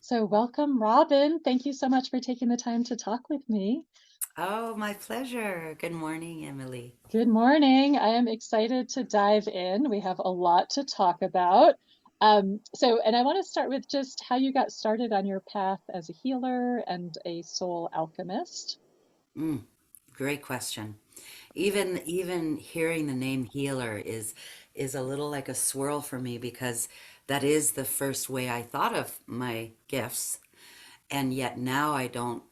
So, welcome, Robin. Thank you so much for taking the time to talk with me. Oh, my pleasure. Good morning, Emily. Good morning. I am excited to dive in. We have a lot to talk about. And I want to start with just how you got started on your path as a healer and a soul alchemist. Mm, great question. Even hearing the name healer is a little like a swirl for me because that is the first way I thought of my gifts, and yet now I don't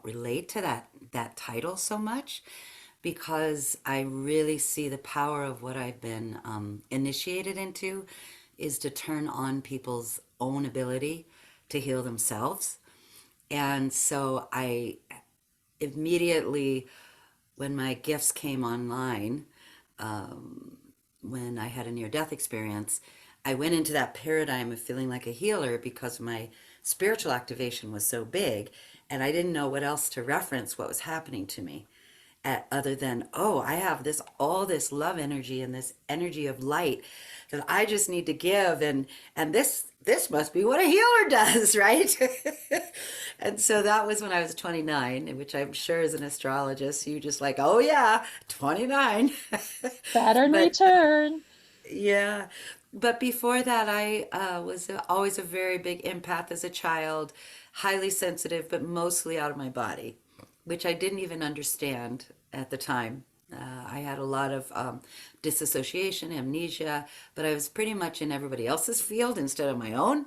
relate to that title so much because I really see the power of what I've been initiated into is to turn on people's own ability to heal themselves. And so I immediately, when my gifts came online, when I had a near death experience, I went into that paradigm of feeling like a healer because my spiritual activation was so big and I didn't know what else to reference what was happening to me other than, oh, I have this all this love energy and this energy of light that I just need to give, and this must be what a healer does, right? And so that was when I was 29, which I'm sure as an astrologist you just like, oh yeah, 29. Saturn But return. yeah, but before that, I was always a very big empath as a child, highly sensitive, but mostly out of my body, which I didn't even understand at the time. I had a lot of disassociation, amnesia, but I was pretty much in everybody else's field instead of my own.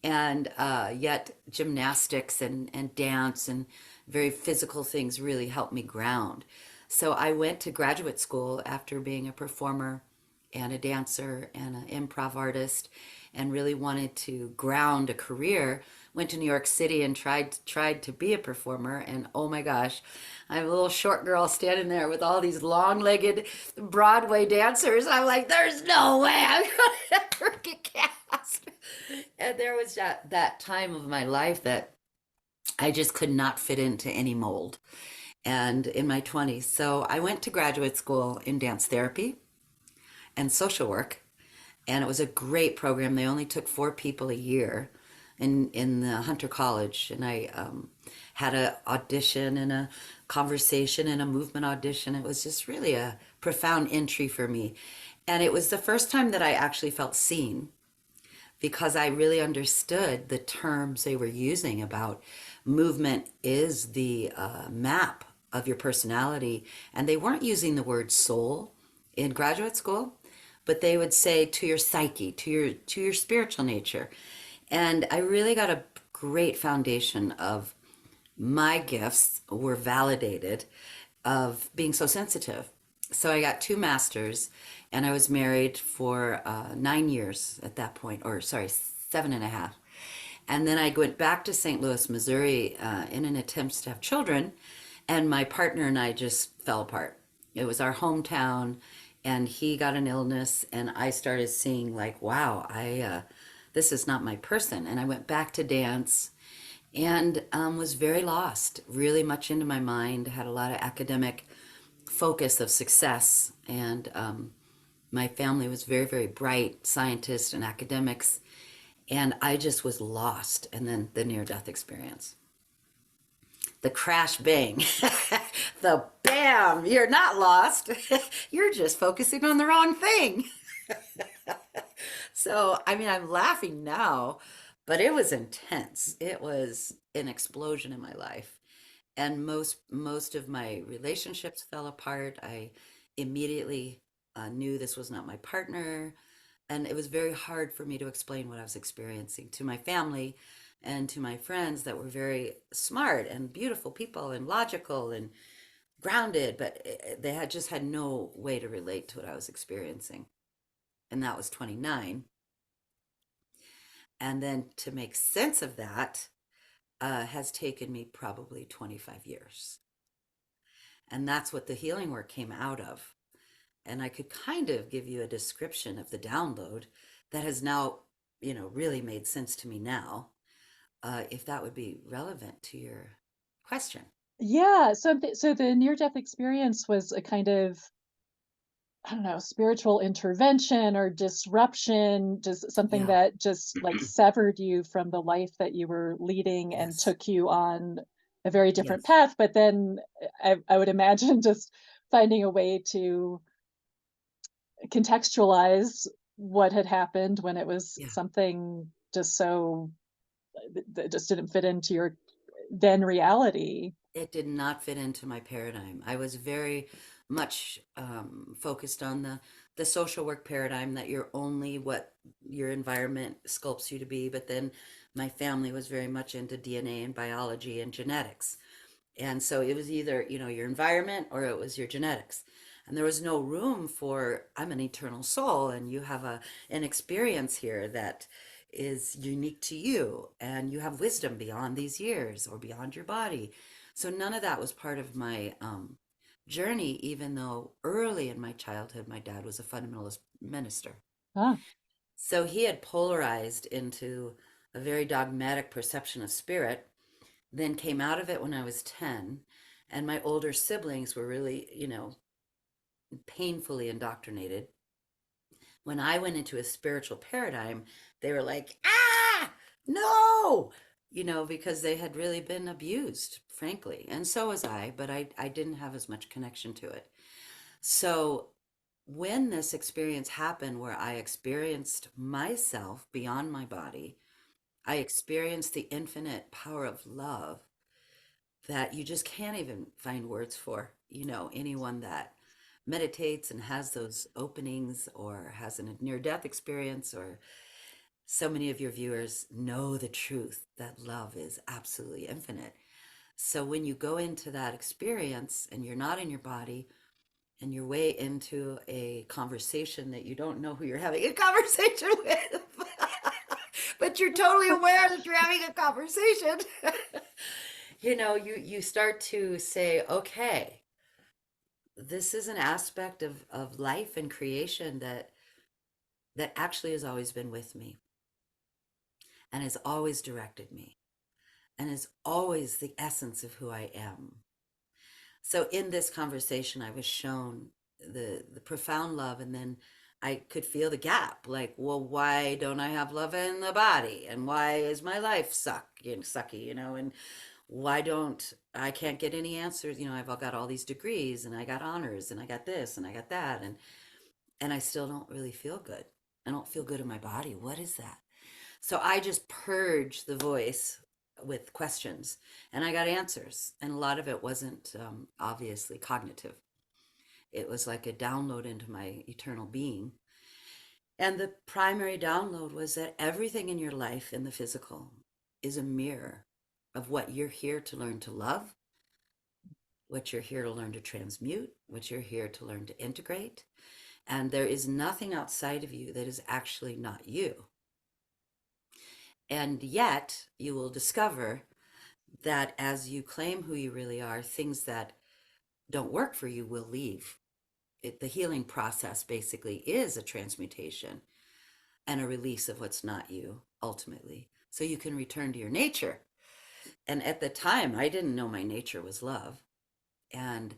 And yet, gymnastics and dance and very physical things really helped me ground. So I went to graduate school after being a performer and a dancer and an improv artist and really wanted to ground a career. Went to New York City and tried to be a performer, and oh my gosh, I'm a little short girl standing there with all these long-legged Broadway dancers. I'm like, there's no way I'm gonna ever get cast. And there was that time of my life that I just could not fit into any mold. And in my 20s, so I went to graduate school in dance therapy and social work, and it was a great program. They only took 4 people a year in the Hunter College, and I had a audition and a conversation and a movement audition. It was just really a profound entry for me, and it was the first time that I actually felt seen because I really understood the terms they were using about movement is the map of your personality. And they weren't using the word soul in graduate school, but they would say to your psyche, to your spiritual nature. And I really got a great foundation of my gifts were validated of being so sensitive. So I got 2 masters, and I was married for 9 years at that point, or sorry, 7.5. And then I went back to St. Louis, Missouri, in an attempt to have children, and my partner and I just fell apart. It was our hometown, and he got an illness, and I started seeing like, wow, I this is not my person. And I went back to dance and was very lost, really much into my mind, had a lot of academic focus of success. And my family was very, very bright scientists and academics. And I just was lost. And then the near death experience, the crash bang, the bam, you're not lost. You're just focusing on the wrong thing. So, I mean, I'm laughing now, but it was intense. It was an explosion in my life. And most of my relationships fell apart. I immediately knew this was not my partner, and it was very hard for me to explain what I was experiencing to my family and to my friends that were very smart and beautiful people and logical and grounded, but they had just had no way to relate to what I was experiencing. And that was 29. And then to make sense of that has taken me probably 25 years. And that's what the healing work came out of. And I could kind of give you a description of the download that has now, really made sense to me now, if that would be relevant to your question. Yeah, so the near-death experience was a kind of I don't know, spiritual intervention or disruption, just something Yeah. that just like severed you from the life that you were leading and Yes. took you on a very different Yes. path. But then I would imagine just finding a way to contextualize what had happened when it was Yeah. something just so that just didn't fit into your then reality. It did not fit into my paradigm. I was very much focused on the social work paradigm that you're only what your environment sculpts you to be. But then my family was very much into DNA and biology and genetics. And so it was either, your environment or it was your genetics. And there was no room for, I'm an eternal soul and you have an experience here that is unique to you and you have wisdom beyond these years or beyond your body. So none of that was part of my journey, even though early in my childhood, my dad was a fundamentalist minister. Ah, So he had polarized into a very dogmatic perception of spirit, then came out of it when I was 10. And my older siblings were really, painfully indoctrinated. When I went into a spiritual paradigm, they were like, ah, no, because they had really been abused, frankly. And so was I, but I didn't have as much connection to it. So when this experience happened where I experienced myself beyond my body, I experienced the infinite power of love that you just can't even find words for. Anyone that meditates and has those openings or has a near death experience, or so many of your viewers know the truth that love is absolutely infinite. So when you go into that experience and you're not in your body and you're way into a conversation that you don't know who you're having a conversation with, but you're totally aware that you're having a conversation, you start to say, okay, this is an aspect of life and creation that actually has always been with me and has always directed me and is always the essence of who I am. So in this conversation, I was shown the profound love, and then I could feel the gap. Like, well, why don't I have love in the body, and why is my life sucky, and why don't I can't get any answers? I've all got all these degrees, and I got honors, and I got this, and I got that, and I still don't really feel good. I don't feel good in my body. What is that? So I just purged the voice with questions and I got answers. And a lot of it wasn't obviously cognitive, it was like a download into my eternal being. And the primary download was that everything in your life in the physical is a mirror of what you're here to learn to love, what you're here to learn to transmute, what you're here to learn to integrate. And there is nothing outside of you that is actually not you. And yet, you will discover that as you claim who you really are, things that don't work for you will leave. The healing process basically is a transmutation and a release of what's not you ultimately. So you can return to your nature. And at the time, I didn't know my nature was love. And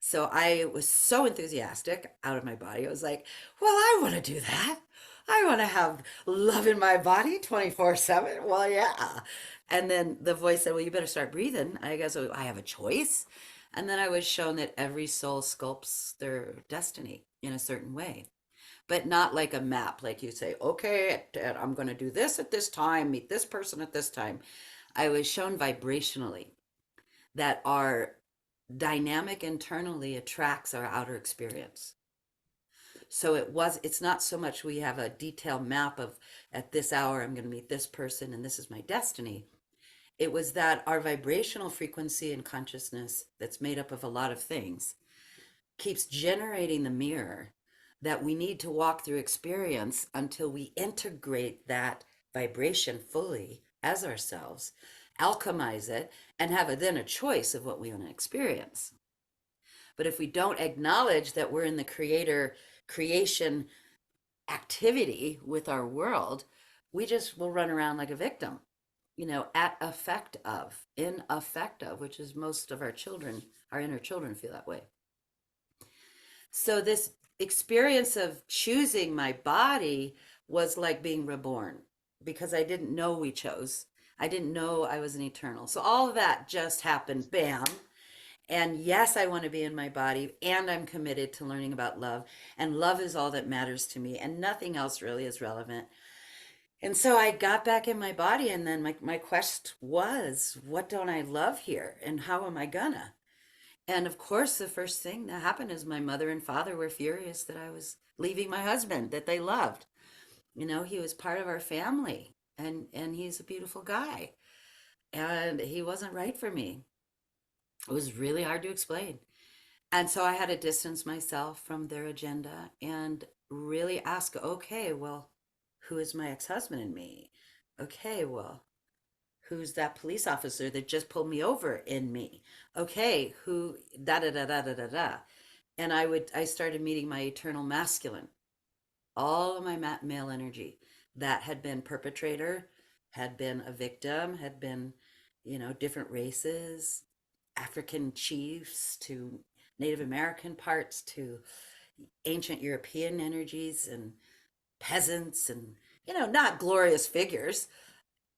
so I was so enthusiastic out of my body. I was like, well, I want to do that. I want to have love in my body 24/7. Well, yeah. And then the voice said, well, you better start breathing. I guess I have a choice. And then I was shown that every soul sculpts their destiny in a certain way, but not like a map. Like you say, okay, I'm going to do this at this time, meet this person at this time. I was shown vibrationally that our dynamic internally attracts our outer experience. So it's not so much we have a detailed map of at this hour I'm going to meet this person and this is my destiny. It was that our vibrational frequency and consciousness, that's made up of a lot of things, keeps generating the mirror that we need to walk through experience until we integrate that vibration fully as ourselves, alchemize it, and have then a choice of what we want to experience. But if we don't acknowledge that we're in the creation activity with our world, we just will run around like a victim, at effect of, in effect of, which is most of our children, our inner children feel that way. So this experience of choosing my body was like being reborn because I didn't know we chose. I didn't know I was an eternal. So all of that just happened, bam. And yes, I want to be in my body, and I'm committed to learning about love. And love is all that matters to me, and nothing else really is relevant. And so I got back in my body, and then my quest was, what don't I love here? And how am I gonna? And of course, the first thing that happened is my mother and father were furious that I was leaving my husband that they loved. You know, he was part of our family, and he's a beautiful guy. And he wasn't right for me. It was really hard to explain. And so I had to distance myself from their agenda and really ask, okay, well, who is my ex-husband in me? Okay, well, who's that police officer that just pulled me over in me? Okay, who da da da da da da da. And I started meeting my eternal masculine, all of my male energy that had been perpetrator, had been a victim, had been, different races, African chiefs to Native American parts to ancient European energies and peasants and, not glorious figures.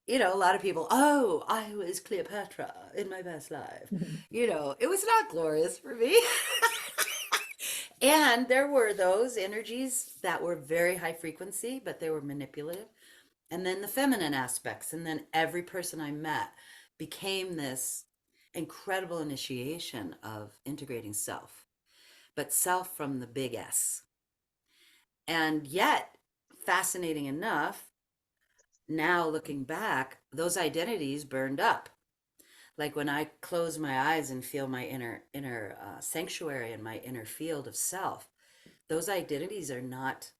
A lot of people, oh, I was Cleopatra in my past life. It was not glorious for me. And there were those energies that were very high frequency, but they were manipulative. And then the feminine aspects. And then every person I met became this incredible initiation of integrating self, but self from the big S. And yet, fascinating enough, now looking back, those identities burned up. Like when I close my eyes and feel my inner sanctuary and my inner field of self, those identities are not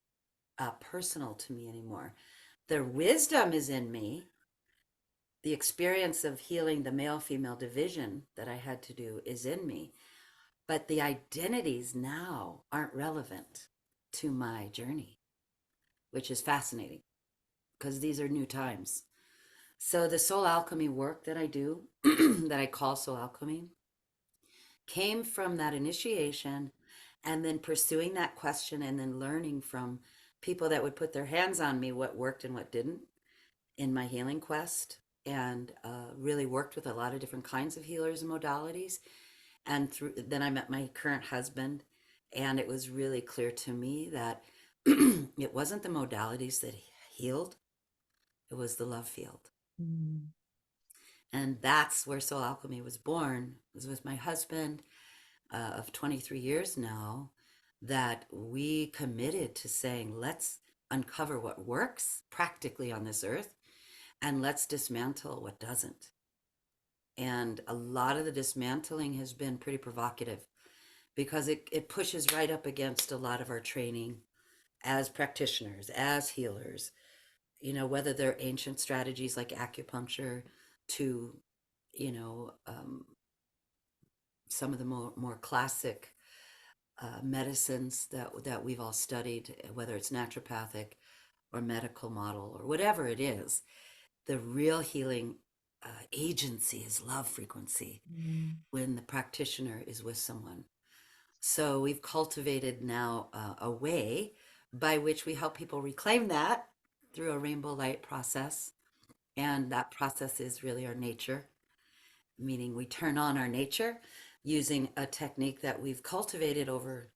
personal to me anymore. The wisdom is in me. The experience of healing the male female division that I had to do is in me. But the identities now aren't relevant to my journey, which is fascinating because these are new times. So the soul alchemy work that I do, that I call soul alchemy, came from that initiation and then pursuing that question and then learning from people that would put their hands on me what worked and what didn't in my healing quest, and really worked with a lot of different kinds of healers and modalities. And then I met my current husband, and it was really clear to me that it wasn't the modalities that healed, it was the love field. Mm. And that's where soul alchemy was born. It was with my husband of 23 years now that we committed to saying, let's uncover what works practically on this earth and let's dismantle what doesn't. And a lot of the dismantling has been pretty provocative because it pushes right up against a lot of our training as practitioners, as healers, whether they're ancient strategies like acupuncture to, you know, um, some of the more classic medicines that we've all studied, whether it's naturopathic or medical model or whatever it is. The real healing agency is love frequency Mm. when the practitioner is with someone. So we've cultivated now a way by which we help people reclaim that through a rainbow light process. And that process is really our nature, meaning we turn on our nature using a technique that we've cultivated over,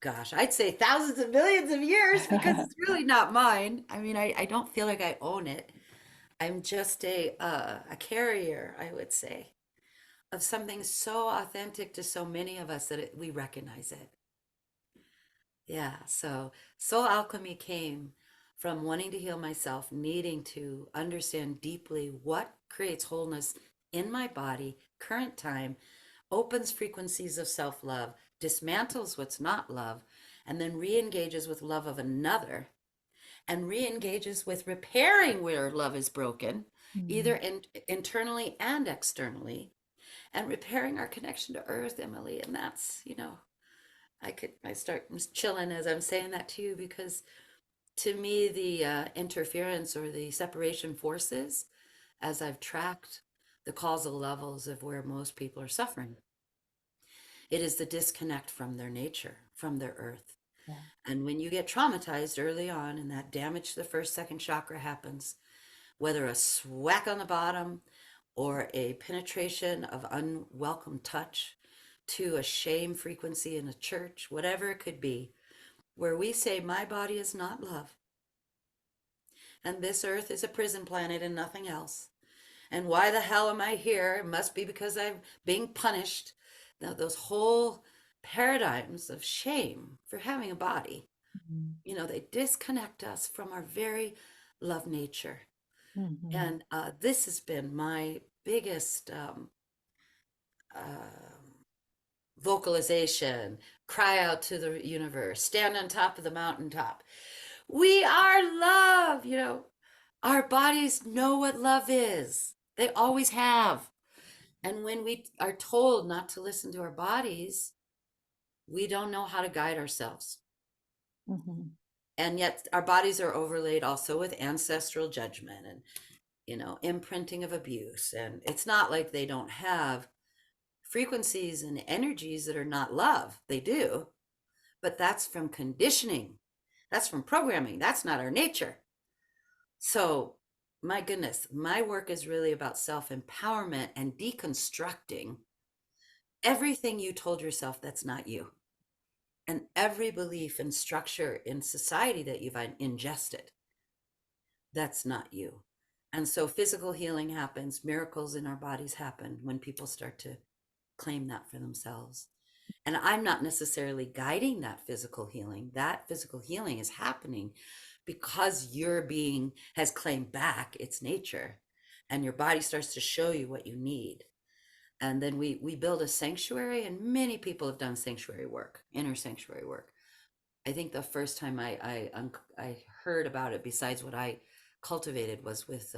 gosh, I'd say thousands of millions of years because it's really not mine. I mean, I don't feel like I own it. I'm just a carrier, I would say, of something so authentic to so many of us that we recognize it. Yeah, so soul alchemy came from wanting to heal myself, needing to understand deeply what creates wholeness in my body, current time, opens frequencies of self love, dismantles what's not love, and then re engages with love of another and re engages with repairing where love is broken, either Mm. internally and externally, and repairing our connection to earth, Emily. And that's, I start chilling as I'm saying that to you because to me, the interference or the separation forces, as I've tracked the causal levels of where most people are suffering, it is the disconnect from their nature, from their earth. Yeah. And when you get traumatized early on and that damage to the first, second chakra happens, whether a swack on the bottom or a penetration of unwelcome touch to a shame frequency in a church, whatever it could be, where we say, my body is not love, and this earth is a prison planet and nothing else. And why the hell am I here? It must be because I'm being punished. Now, those whole paradigms of shame for having a body, Mhm. they disconnect us from our very love nature. Mhm. And this has been my biggest vocalization, cry out to the universe, stand on top of the mountaintop. We are love. Our bodies know what love is, they always have. And when we are told not to listen to our bodies, we don't know how to guide ourselves. Mhm. And yet our bodies are overlaid also with ancestral judgment and, imprinting of abuse. And it's not like they don't have frequencies and energies that are not love. They do. But that's from conditioning. That's from programming. That's not our nature. So, my goodness, my work is really about self empowerment and deconstructing everything you told yourself that's not you, and every belief and structure in society that you've ingested that's not you. And so, physical healing happens, miracles in our bodies happen when people start to claim that for themselves. And I'm not necessarily guiding that physical healing. That physical healing is happening because your being has claimed back its nature, and your body starts to show you what you need. And then we build a sanctuary, and many people have done sanctuary work, inner sanctuary work. I think the first time I heard about it, besides what I cultivated, was with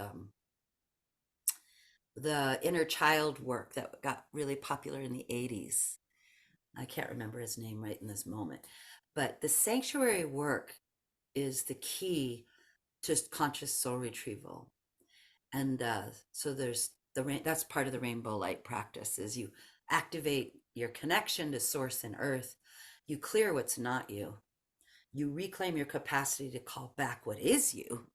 the inner child work that got really popular in the 80s. I can't remember his name right in this moment. But the sanctuary work is the key to conscious soul retrieval. And so there's that's part of the rainbow light practice is you activate your connection to source and earth. You clear what's not you. You reclaim your capacity to call back what is you.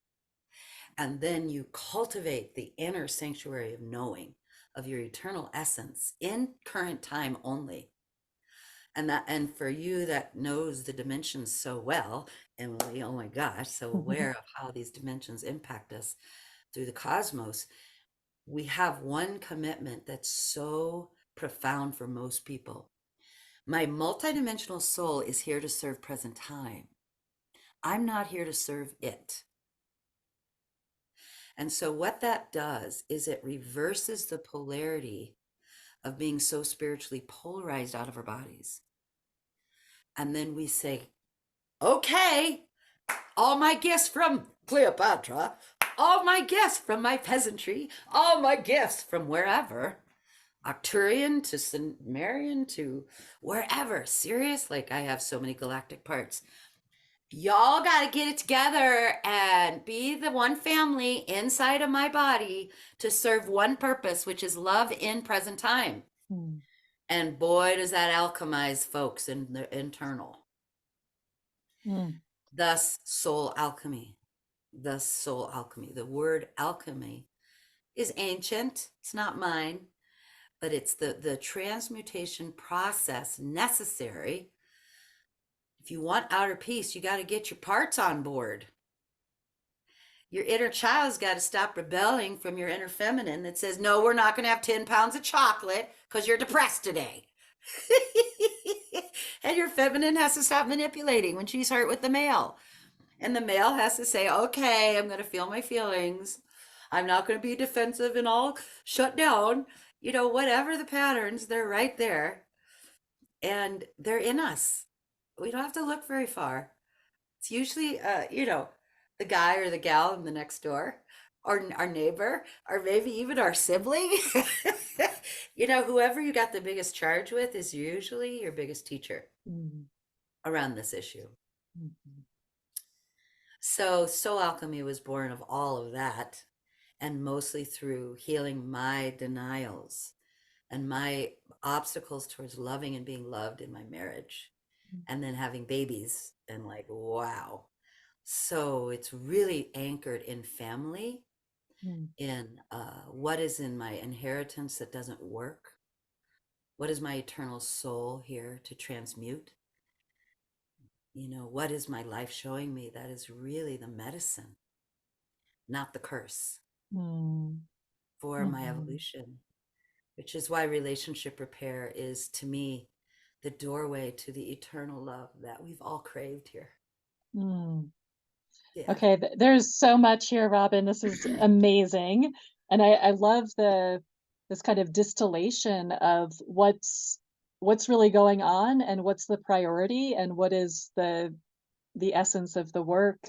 And then you cultivate the inner sanctuary of knowing of your eternal essence in current time only. And for you that knows the dimensions so well, Emily, oh my gosh, so aware of how these dimensions impact us through the cosmos, we have one commitment that's so profound for most people. My multidimensional soul is here to serve present time. I'm not here to serve it. And so what that does is it reverses the polarity of being so spiritually polarized out of our bodies. And then we say, okay, all my gifts from Cleopatra, all my gifts from my peasantry, all my gifts from wherever, Arcturian to Sumerian to wherever, Sirius, like I have so many galactic parts. Y'all got to get it together and be the one family inside of my body to serve one purpose, which is love in present time. Mm. And boy, does that alchemize folks in the internal. Mm. Thus, soul alchemy. Thus, soul alchemy. The word alchemy is ancient. It's not mine, but it's the transmutation process necessary. If you want outer peace, you got to get your parts on board. Your inner child's got to stop rebelling from your inner feminine that says, no, we're not going to have 10 pounds of chocolate because you're depressed today. And your feminine has to stop manipulating when she's hurt with the male. And the male has to say, okay, I'm going to feel my feelings. I'm not going to be defensive and all shut down. Whatever the patterns, they're right there. And they're in us. We don't have to look very far. It's usually, the guy or the gal in the next door, or our neighbor, or maybe even our sibling. Whoever you got the biggest charge with is usually your biggest teacher Mm. around this issue. Mhm. So, Soul Alchemy was born of all of that, and mostly through healing my denials and my obstacles towards loving and being loved in my marriage. and then having babies and like, wow. So it's really anchored in family, Mm, in what is in my inheritance that doesn't work. What is my eternal soul here to transmute? What is my life showing me that is really the medicine, not the curse mm, for my mhm, evolution, which is why relationship repair is to me the doorway to the eternal love that we've all craved here. mm. Yeah. Okay, there's so much here, Robin. This is amazing. And I love this kind of distillation of what's really going on and what's the priority and what is the essence of the work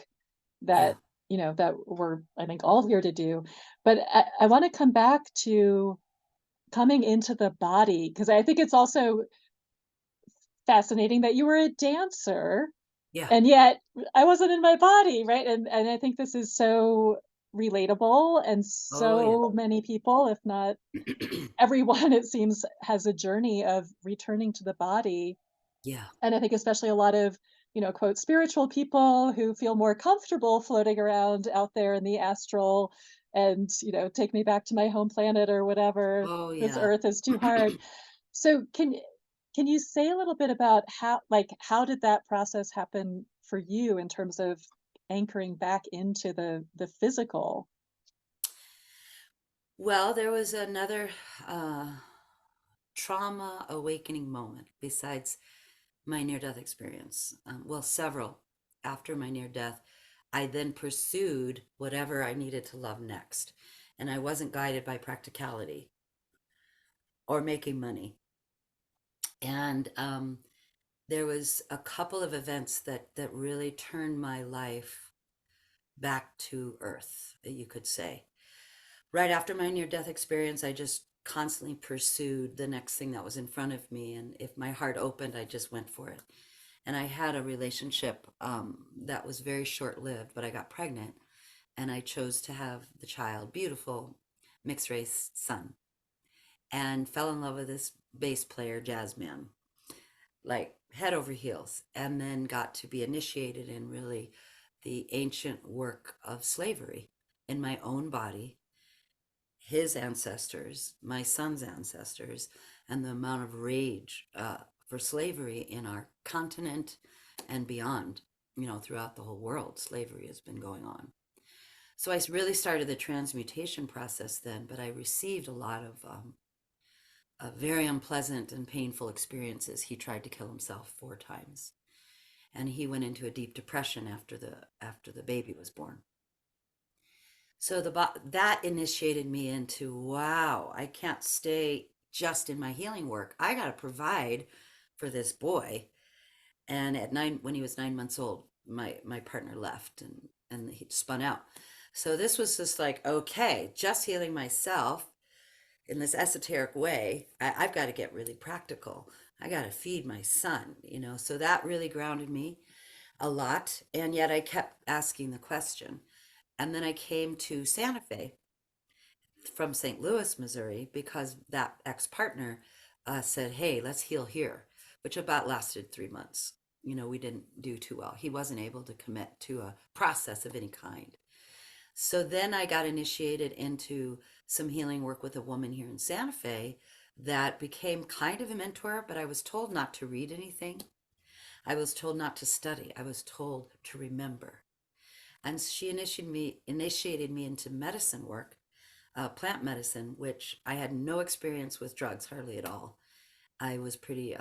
Yeah. that, that we're, I think, all here to do. But I want to come back to coming into the body, because I think it's also fascinating that you were a dancer Yeah. and yet I wasn't in my body, right? And I think this is so relatable, and Oh, yeah. so many people, if not everyone, it seems, has a journey of returning to the body. Yeah. And I think especially a lot of, quote, spiritual people who feel more comfortable floating around out there in the astral and, take me back to my home planet or whatever. Oh, This yeah. earth is too hard. So can you say a little bit about how did that process happen for you in terms of anchoring back into the physical? Well, there was another uh, trauma awakening moment besides my near death experience. Well, several. After my near death, I then pursued whatever I needed to love next. And I wasn't guided by practicality or making money. And there was a couple of events that really turned my life back to earth, you could say. Right after my near death experience, I just constantly pursued the next thing that was in front of me. And if my heart opened, I just went for it. And I had a relationship that was very short lived, but I got pregnant and I chose to have the child, beautiful mixed race son, and fell in love with this bass player, jazz man, like head over heels, and then got to be initiated in really the ancient work of slavery in my own body, his ancestors, my son's ancestors, and the amount of rage for slavery in our continent and beyond. Throughout the whole world, slavery has been going on. So I really started the transmutation process then, but I received a lot of very unpleasant and painful experiences. He tried to kill himself 4 times, and he went into a deep depression after the baby was born. So that initiated me into, wow, I can't stay just in my healing work. I got to provide for this boy. And at 9, when he was 9 months old, my partner left and he spun out. So this was just like, okay, just healing myself in this esoteric way. I've got to get really practical. I got to feed my son. So that really grounded me a lot. And yet I kept asking the question. And then I came to Santa Fe from St. Louis, Missouri, because that ex partner said, hey, let's heal here, which about lasted 3 months. We didn't do too well. He wasn't able to commit to a process of any kind. So then I got initiated into some healing work with a woman here in Santa Fe that became kind of a mentor, but I was told not to read anything. I was told not to study. I was told to remember. And she initiated me into medicine work, plant medicine, which I had no experience with drugs, hardly at all. I was pretty,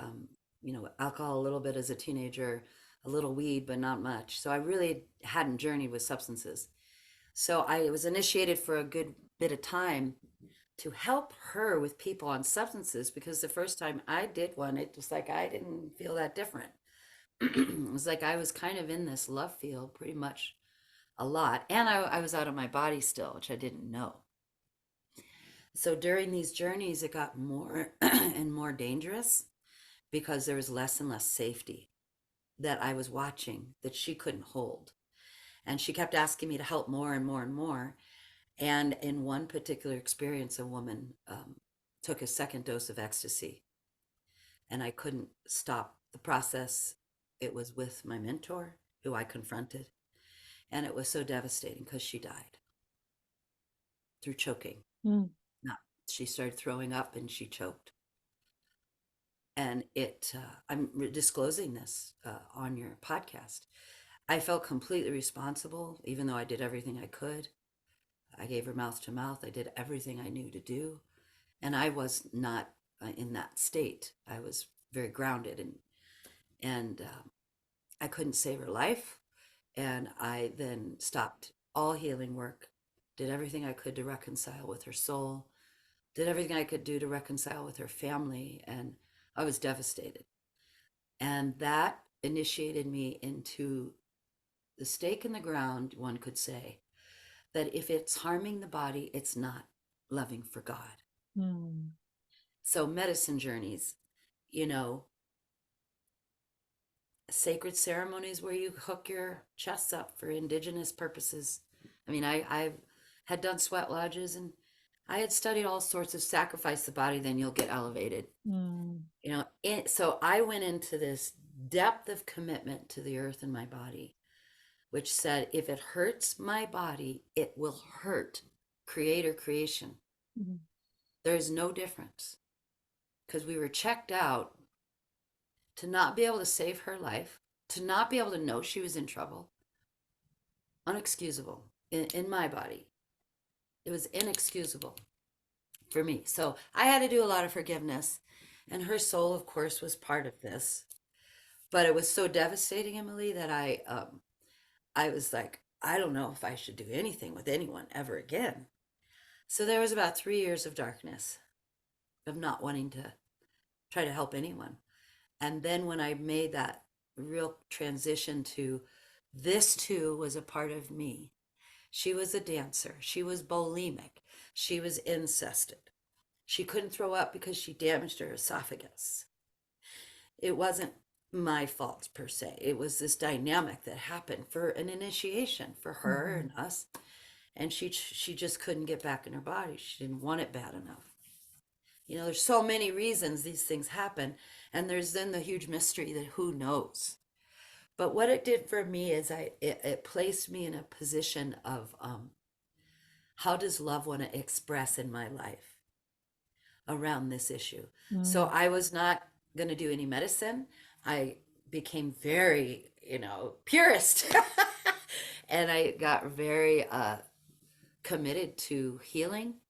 alcohol a little bit as a teenager, a little weed, but not much. So I really hadn't journeyed with substances. So I was initiated for a good bit of time to help her with people on substances because the first time I did one, it was like I didn't feel that different. It was like I was kind of in this love field pretty much a lot. And I was out of my body still, which I didn't know. So during these journeys, it got more and more dangerous because there was less and less safety that I was watching that she couldn't hold. And she kept asking me to help more and more and more. And in one particular experience, a woman took a second dose of ecstasy, and I couldn't stop the process. It was with my mentor, who I confronted, and it was so devastating because she died through choking. Mm. No, she started throwing up and she choked. And I'm disclosing this on your podcast. I felt completely responsible, even though I did everything I could. I gave her mouth to mouth. I did everything I knew to do. And I was not in that state. I was very grounded, and I couldn't save her life. And I then stopped all healing work, did everything I could to reconcile with her soul, did everything I could do to reconcile with her family. And I was devastated. And that initiated me into the stake in the ground, one could say, that if it's harming the body, it's not loving for God. Mm. So, medicine journeys, you know, sacred ceremonies where you hook your chests up for indigenous purposes. I mean, I had done sweat lodges and I had studied all sorts of sacrifice the body, then you'll get elevated. Mm. So I went into this depth of commitment to the earth and my body, which said if it hurts my body, it will hurt creator creation. Mm. There's no difference because we were checked out to not be able to save her life, to not be able to know she was in trouble. Unexcusable in my body. It was inexcusable for me. So I had to do a lot of forgiveness. And her soul, of course, was part of this. But it was so devastating, Emily, that I was like, I don't know if I should do anything with anyone ever again. So there was about 3 years of darkness, of not wanting to try to help anyone. And then when I made that real transition to this too was a part of me. She was a dancer. She was bulimic. She was incested. She couldn't throw up because she damaged her esophagus. It wasn't my fault per se. It was this dynamic that happened for an initiation for her Mhm. and us. And she just couldn't get back in her body. She didn't want it bad enough. There's so many reasons these things happen, and there's then the huge mystery that who knows. But what it did for me is it placed me in a position of how does love want to express in my life around this issue. So Mm. I was not going to do any medicine. I became very, purist, and I got very committed to healing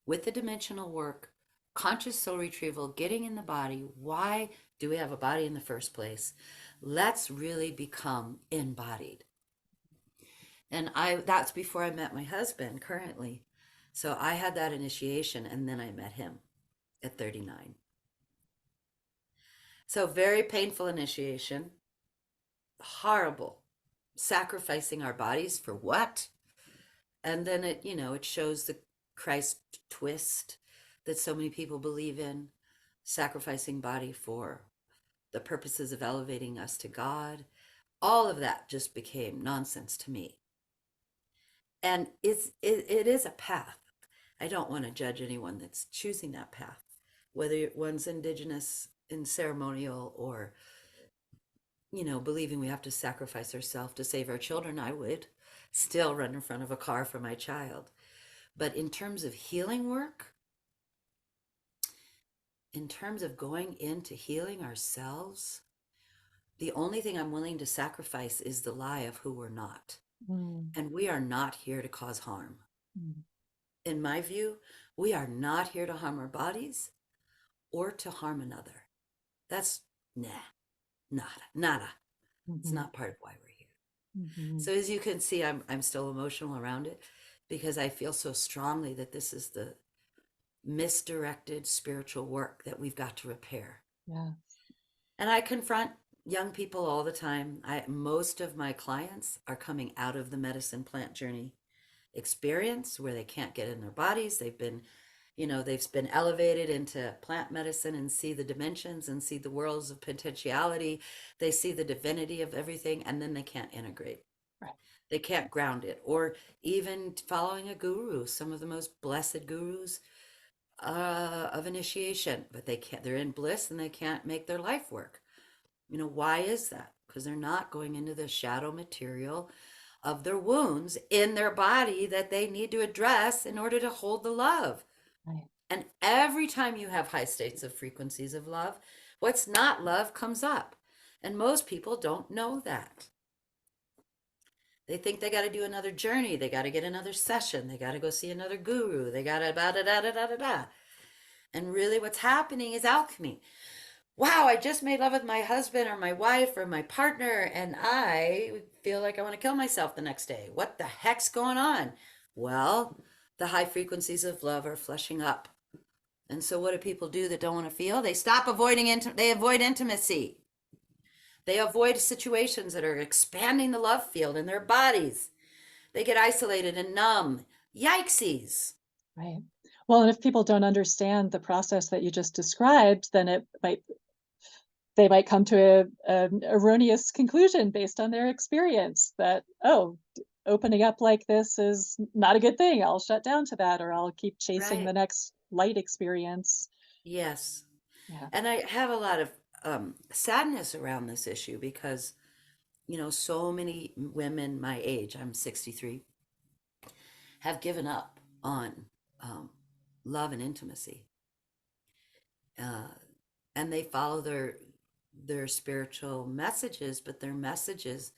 with the dimensional work, conscious soul retrieval, getting in the body. Why do we have a body in the first place? Let's really become embodied. And that's before I met my husband currently. So I had that initiation and then I met him at 39. So very painful initiation, horrible, sacrificing our bodies for what? And then it shows the Christ twist that so many people believe in, sacrificing body for the purposes of elevating us to God. All of that just became nonsense to me. And it is a path. I don't want to judge anyone that's choosing that path, whether one's indigenous and ceremonial or, believing we have to sacrifice ourselves to save our children. I would still run in front of a car for my child. But in terms of healing work, in terms of going into healing ourselves, the only thing I'm willing to sacrifice is the lie of who we're not. Mm. And we are not here to cause harm. Mm. In my view, we are not here to harm our bodies or to harm another. That's nah, nada, nada. It's Mhm. not part of why we're here. Mhm. So as you can see, I'm still emotional around it because I feel so strongly that this is the misdirected spiritual work that we've got to repair. Yeah. And I confront young people all the time. Most of my clients are coming out of the medicine plant journey experience where they can't get in their bodies. They've been elevated into plant medicine and see the dimensions and see the worlds of potentiality. They see the divinity of everything, and then they can't integrate. Right. They can't ground it. Or even following a guru, some of the most blessed gurus of initiation, but they can't, they're in bliss and they can't make their life work. Why is that? Because they're not going into the shadow material of their wounds in their body that they need to address in order to hold the love. Right. And every time you have high states of frequencies of love, what's not love comes up. And most people don't know that. They think they got to do another journey. They got to get another session. They got to go see another guru. They got to da da da da da da da. And really, what's happening is alchemy. Wow, I just made love with my husband or my wife or my partner, and I feel like I want to kill myself the next day. What the heck's going on? Well, the high frequencies of love are flushing up. And so, what do people do that don't want to feel? They stop they avoid intimacy. They avoid situations that are expanding the love field in their bodies. They get isolated and numb. Yikesies. Right. Well, and if people don't understand the process that you just described, then they might come to an erroneous conclusion based on their experience that, oh, opening up like this is not a good thing. I'll shut down to that, or I'll keep chasing the Right. next light experience. Yes. Yeah. And I have a lot of sadness around this issue because, so many women my age, I'm 63, have given up on um, love and intimacy. Uh, and they follow their spiritual messages, but their messages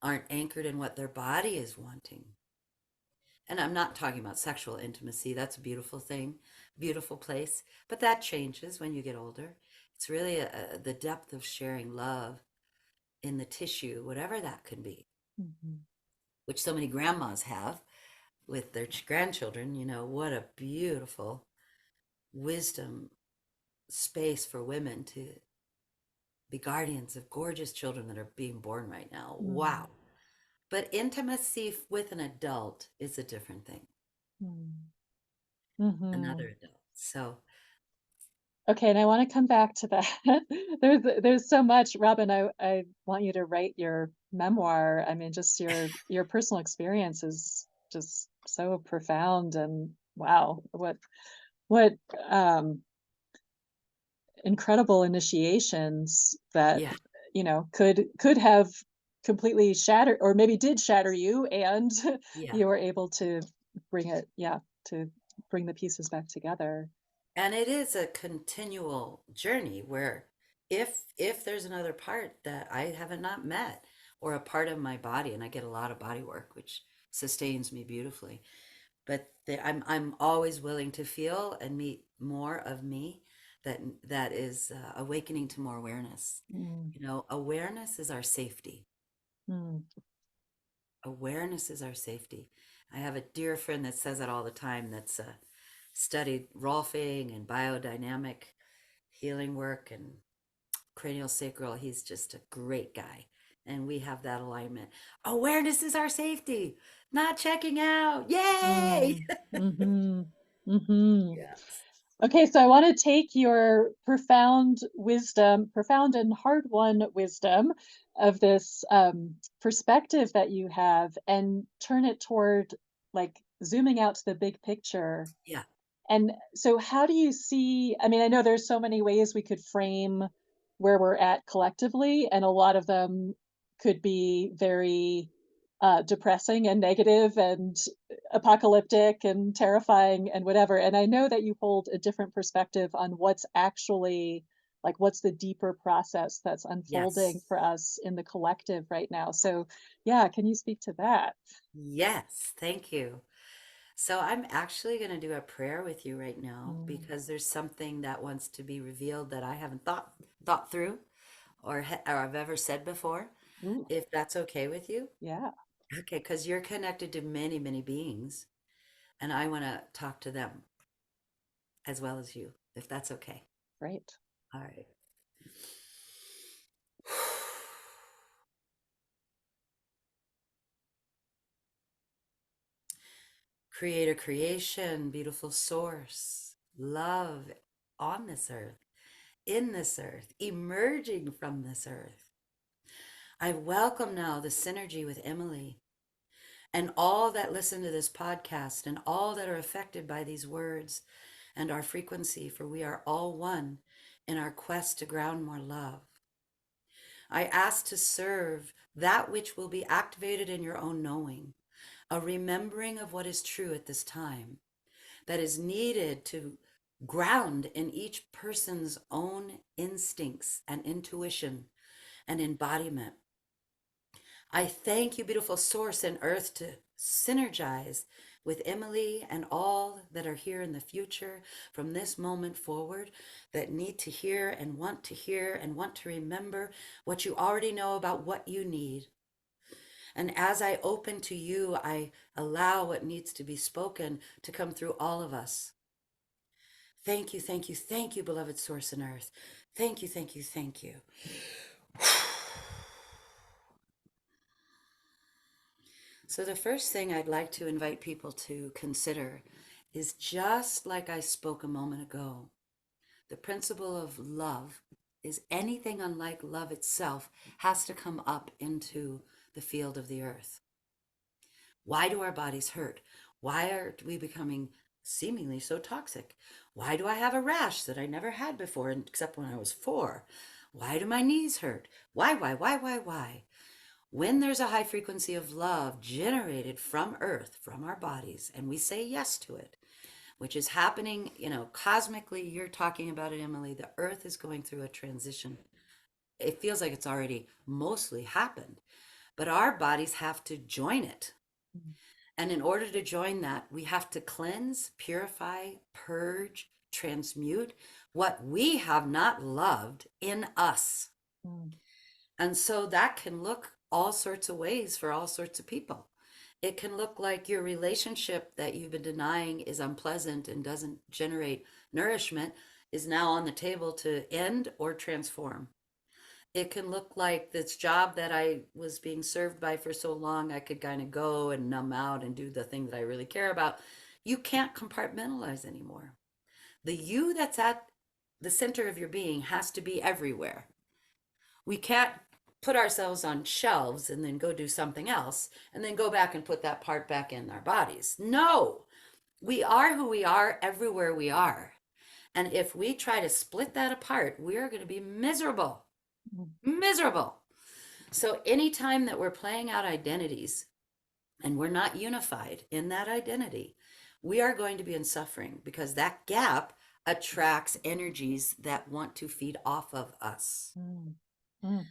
aren't anchored in what their body is wanting. And I'm not talking about sexual intimacy. That's a beautiful thing, beautiful place. But that changes when you get older. It's really the depth of sharing love in the tissue, whatever that could be, Mhm. which so many grandmas have with their grandchildren. What a beautiful wisdom space for women to be guardians of gorgeous children that are being born right now. Mm. Wow. But intimacy with an adult is a different thing, Mm. Mhm. another adult. So, Okay, and I want to come back to that. There's so much, Robin. I want you to write your memoir. I mean, just your personal experience is just so profound, and wow, what um incredible initiations that yeah, could have completely shattered, or maybe did shatter you, and yeah. you were able to bring it, yeah, to bring the pieces back together. And it is a continual journey where if there's another part that I haven't not met or a part of my body, and I get a lot of body work, which sustains me beautifully, but I'm always willing to feel and meet more of me that is awakening to more awareness. Mm, Awareness is our safety. mm, Awareness is our safety. I have a dear friend that says that all the time. That's studied Rolfing and biodynamic healing work and cranial sacral. He's just a great guy. And we have that alignment. Awareness is our safety, not checking out. Yay! mm, mhm, mhm. Yes. Okay, so I want to take your profound wisdom, profound and hard-won wisdom of this perspective that you have, and turn it toward, like, zooming out to the big picture. Yeah. And so how do you see, I mean, I know there's so many ways we could frame where we're at collectively, and a lot of them could be very depressing and negative and apocalyptic and terrifying and whatever. And I know that you hold a different perspective on what's actually, like, what's the deeper process that's unfolding Yes. for us in the collective right now. So yeah, can you speak to that? Yes. Thank you. So I'm actually going to do a prayer with you right now Mm. because there's something that wants to be revealed that I haven't thought through or I've ever said before. Ooh, If that's okay with you. yeah, Okay, because you're connected to many, many beings, and I want to talk to them as well as you, if that's okay. great. All right. Creator creation, beautiful source, love on this earth, in this earth, emerging from this earth. I welcome now the synergy with Emily and all that listen to this podcast and all that are affected by these words and our frequency, for we are all one in our quest to ground more love. I ask to serve that which will be activated in your own knowing, a remembering of what is true at this time that is needed to ground in each person's own instincts and intuition and embodiment. I thank you, beautiful source and earth, to synergize with Emily and all that are here in the future from this moment forward that need to hear and want to remember what you already know about what you need. And as I open to you, I allow what needs to be spoken to come through all of us. Thank you, thank you, thank you, beloved source and earth. Thank you, thank you, thank you. So, the first thing I'd like to invite people to consider is, just like I spoke a moment ago, the principle of love is anything unlike love itself has to come up into the field of the earth. Why do our bodies hurt? Why are we becoming seemingly so toxic? Why do I have a rash that I never had before, except when I was 4? Why do my knees hurt? Why? When there's a high frequency of love generated from earth, from our bodies, and we say yes to it, which is happening, cosmically, you're talking about it, Emily, the earth is going through a transition. It feels like it's already mostly happened, but our bodies have to join it. And in order to join that, we have to cleanse, purify, purge, transmute what we have not loved in us. Mm. And so that can look all sorts of ways for all sorts of people. It can look like your relationship that you've been denying is unpleasant and doesn't generate nourishment is now on the table to end or transform. It can look like this job that I was being served by for so long, I could kind of go and numb out and do the thing that I really care about. You can't compartmentalize anymore. The you that's at the center of your being has to be everywhere. We can't put ourselves on shelves and then go do something else and then go back and put that part back in our bodies. No, we are who we are everywhere we are. And if we try to split that apart, we are going to be miserable. Miserable. So anytime that we're playing out identities and we're not unified in that identity, we are going to be in suffering because that gap attracts energies that want to feed off of us. Mm. Mm.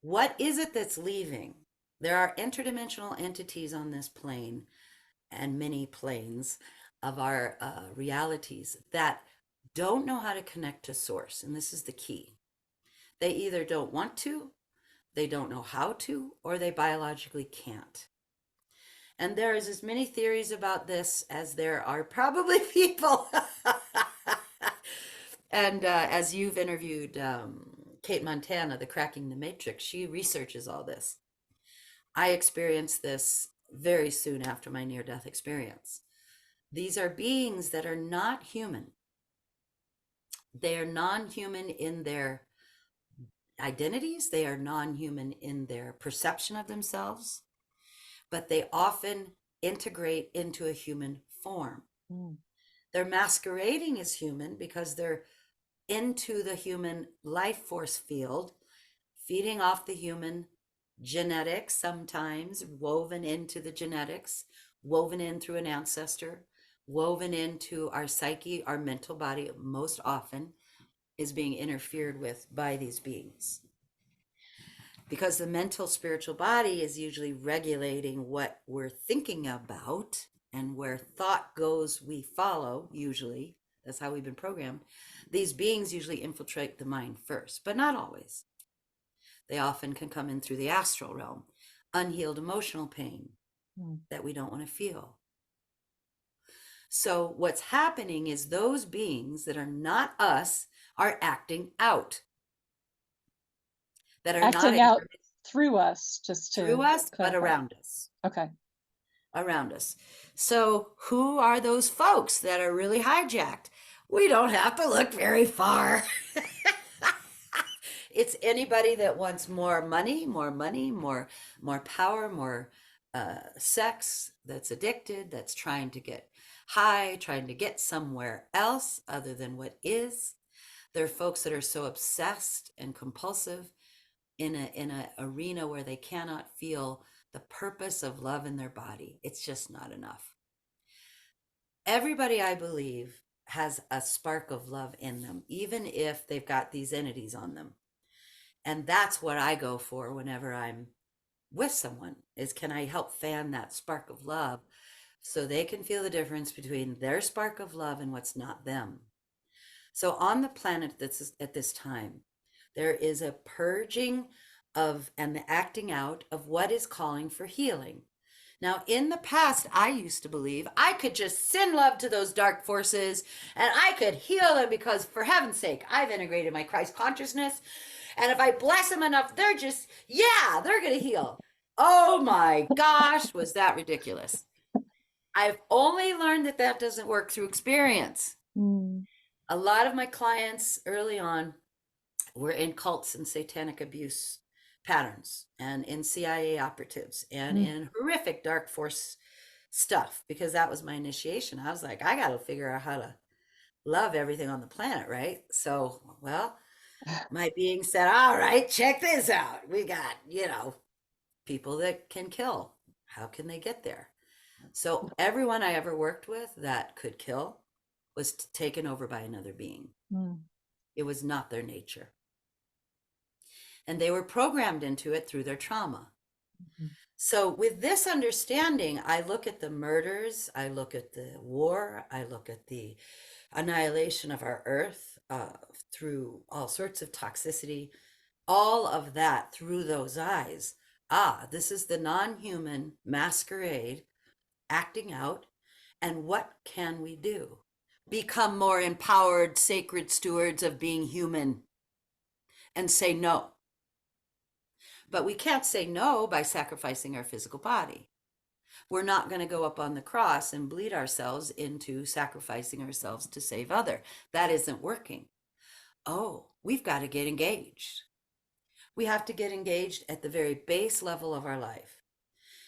What is it that's leaving? There are interdimensional entities on this plane and many planes of our realities that don't know how to connect to source. And this is the key. They either don't want to, they don't know how to, or they biologically can't. And there is as many theories about this as there are probably people. And as you've interviewed Kate Montana, the Cracking the Matrix, she researches all this. I experienced this very soon after my near-death experience. These are beings that are not human. They are non-human in their identities. They are non-human in their perception of themselves, but they often integrate into a human form. Mm. They're masquerading as human because they're into the human life force field, feeding off the human genetics, sometimes woven into the genetics, woven in through an ancestor, woven into our psyche, our mental body, most often is being interfered with by these beings. Because the mental spiritual body is usually regulating what we're thinking about, and where thought goes, we follow, usually. That's how we've been programmed. These beings usually infiltrate the mind first, but not always. They often can come in through the astral realm, unhealed emotional pain that we don't want to feel. So what's happening is those beings that are not us are acting out. That are not Acting out through us, just to through us, but clarify. around us. Okay. Around us. So who are those folks that are really hijacked? We don't have to look very far. It's anybody that wants more money, more power, more sex, that's addicted, that's trying to get high, trying to get somewhere else other than what is. There are folks that are so obsessed and compulsive in a arena where they cannot feel the purpose of love in their body. It's just not enough. Everybody, I believe, has a spark of love in them, even if they've got these entities on them. And that's what I go for whenever I'm with someone, is can I help fan that spark of love so they can feel the difference between their spark of love and what's not them. So on the planet that's at this time, there is a purging of and the acting out of what is calling for healing. Now, in the past, I used to believe I could just send love to those dark forces and I could heal them because, for heaven's sake, I've integrated my Christ consciousness. And if I bless them enough, they're just, yeah, they're going to heal. Oh my gosh, was that ridiculous? I've only learned that that doesn't work through experience. Mm, A lot of my clients early on were in cults and satanic abuse patterns and in CIA operatives and mm, in horrific dark force stuff, because that was my initiation. I was like, I got to figure out how to love everything on the planet, right? So, well, my being said, all right, check this out. We got, people that can kill. How can they get there? So everyone I ever worked with that could kill was taken over by another being. mm, It was not their nature. And they were programmed into it through their trauma. mhm, So, with this understanding, I look at the murders, I look at the war, I look at the annihilation of our earth through all sorts of toxicity, all of that through those eyes. Ah, this is the non human masquerade acting out. And what can we do? Become more empowered, sacred stewards of being human and say no. But we can't say no by sacrificing our physical body. We're not going to go up on the cross and bleed ourselves into sacrificing ourselves to save other. That isn't working. Oh, we've got to get engaged. We have to get engaged at the very base level of our life.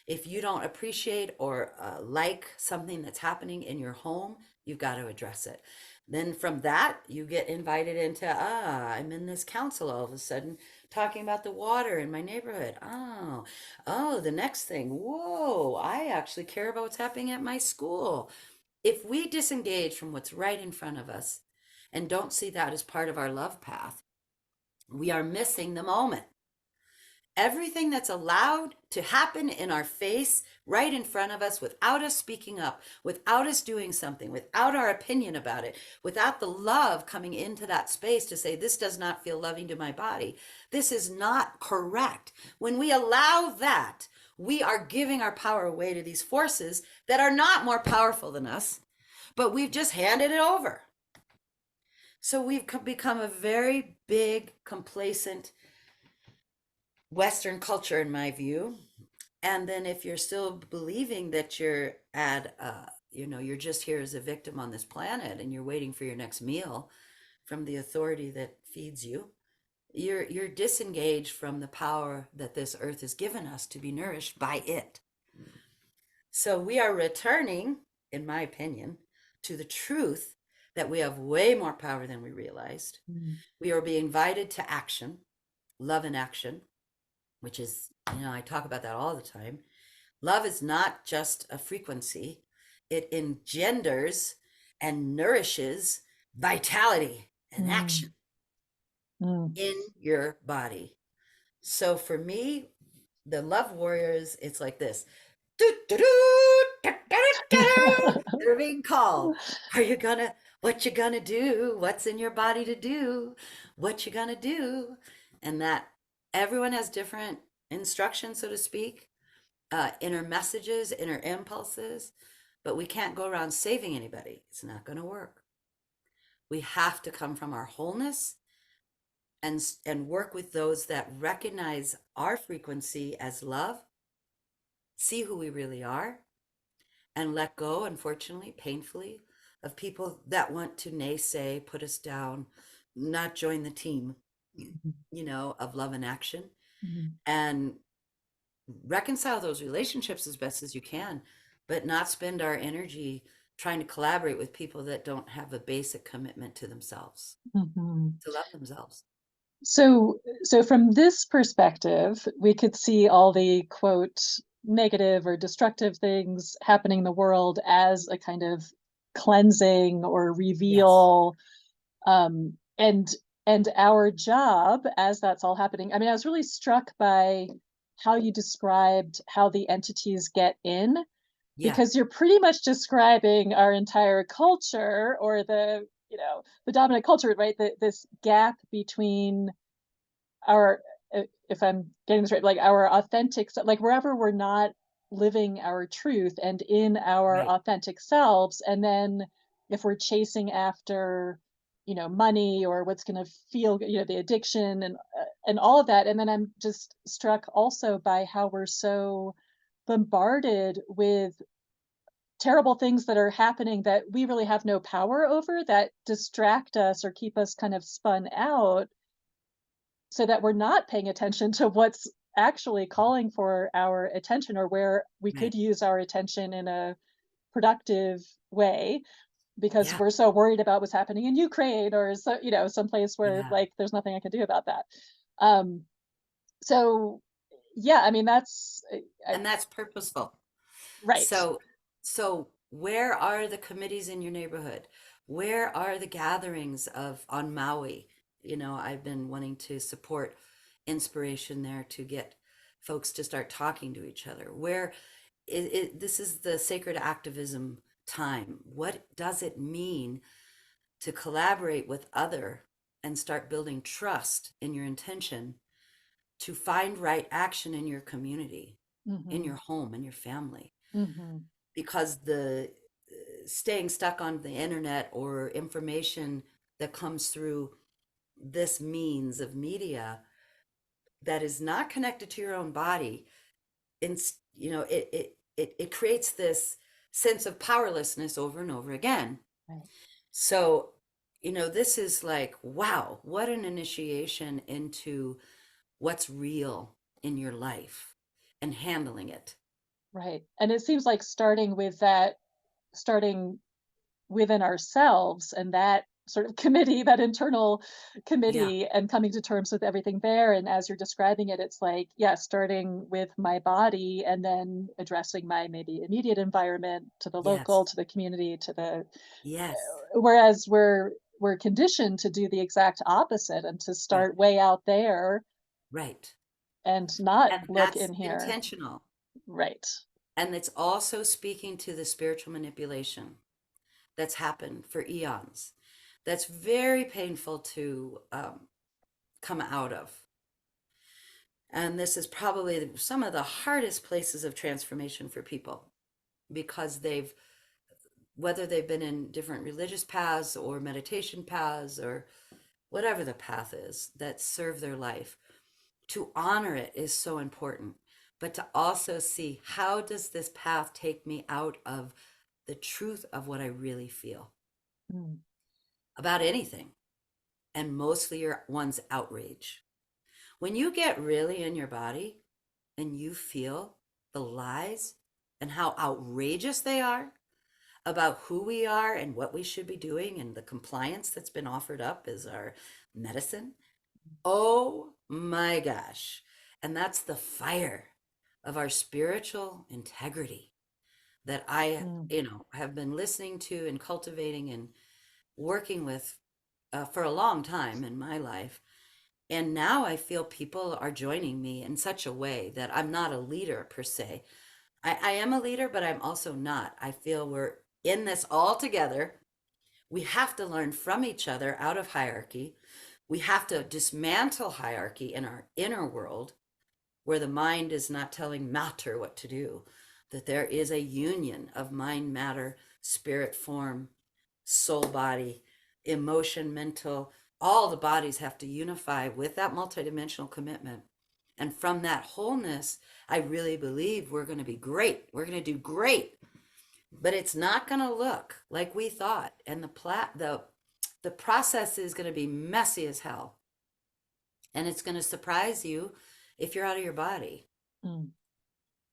If you don't appreciate or like something that's happening in your home, you've got to address it. Then from that, you get invited into, I'm in this council all of a sudden talking about the water in my neighborhood. Oh, the next thing, whoa, I actually care about what's happening at my school. If we disengage from what's right in front of us and don't see that as part of our love path, we are missing the moment. Everything that's allowed to happen in our face, right in front of us, without us speaking up, without us doing something, without our opinion about it, without the love coming into that space to say, this does not feel loving to my body. This is not correct. When we allow that, we are giving our power away to these forces that are not more powerful than us, but we've just handed it over. So we've become a very big, complacent Western culture, in my view. And then if you're still believing that you're you're just here as a victim on this planet and you're waiting for your next meal from the authority that feeds you, you're disengaged from the power that this earth has given us to be nourished by it. So we are returning, in my opinion, to the truth that we have way more power than we realized. mm, We are being invited to action, love in action, which is, I talk about that all the time. Love is not just a frequency, it engenders and nourishes vitality and mm, action mm. in your body. So for me, the love warriors, it's like this. They're being called. Are you gonna, what you gonna do? What's in your body to do? What you gonna do? And that everyone has different instructions, so to speak, inner messages, inner impulses, but we can't go around saving anybody. It's not going to work. We have to come from our wholeness and work with those that recognize our frequency as love, see who we really are, and let go, unfortunately, painfully, of people that want to naysay, put us down, not join the team, of love and action, Mhm. and reconcile those relationships as best as you can, but not spend our energy trying to collaborate with people that don't have a basic commitment to themselves, Mhm. to love themselves. So from this perspective, we could see all the quote negative or destructive things happening in the world as a kind of cleansing or Yes. reveal. And our job as that's all happening. I mean, I was really struck by how you described how the entities get in, Yeah. because you're pretty much describing our entire culture, or the dominant culture, right? This gap between our, if I'm getting this right, like our authentic, like wherever we're not living our truth and in our Right. authentic selves, and then if we're chasing after, money or what's going to feel, the addiction and all of that. And then I'm just struck also by how we're so bombarded with terrible things that are happening that we really have no power over, that distract us or keep us kind of spun out, so that we're not paying attention to what's actually calling for our attention, or where we could Right. use our attention in a productive way, because Yeah. we're so worried about what's happening in Ukraine, or so, someplace where Yeah. like there's nothing I can do about that. Um, so yeah, I mean that's And that's purposeful. right. So where are the committees in your neighborhood? Where are the gatherings of on Maui? I've been wanting to support inspiration there to get folks to start talking to each other. Where this is the sacred activism time. What does it mean to collaborate with other and start building trust in your intention to find right action in your community, in Hmm. your home, in your family? Hmm. Because the staying stuck on the internet or information that comes through this means of media that is not connected to your own body, and it creates this sense of powerlessness over and over again. Right. So this is like, wow, what an initiation into what's real in your life and handling it. Right. And it seems like starting within ourselves, and that sort of committee, that internal Yeah. committee, and coming to terms with everything there. And as you're describing it, it's like, yeah, starting with my body and then addressing my maybe immediate environment, to the local, Yes. to the community, to the, Yes. whereas we're conditioned to do the exact opposite and to Right. start way out there Right. and not And look that's in here. intentional. Right. And it's also speaking to the spiritual manipulation that's happened for eons. That's very painful to come out of. And this is probably some of the hardest places of transformation for people because whether they've been in different religious paths or meditation paths or whatever the path is that serve their life, to honor it is so important, but to also see how does this path take me out of the truth of what I really feel Mm. about anything, and mostly your one's outrage. When you get really in your body and you feel the lies and how outrageous they are about who we are and what we should be doing and the compliance that's been offered up as our medicine, oh my gosh. And that's the fire of our spiritual integrity that I, Mm. have been listening to and cultivating and working with for a long time in my life. And now I feel people are joining me in such a way that I'm not a leader per se. I am a leader, but I'm also not. I feel we're in this all together. We have to learn from each other out of hierarchy. We have to dismantle hierarchy in our inner world where the mind is not telling matter what to do, that there is a union of mind, matter, spirit, form, soul, body, emotion, mental. All the bodies have to unify with that multidimensional commitment. And from that wholeness, I really believe we're going to be great. We're going to do great, but it's not going to look like we thought. And the process is going to be messy as hell. And it's going to surprise you if you're out of your body. Mm.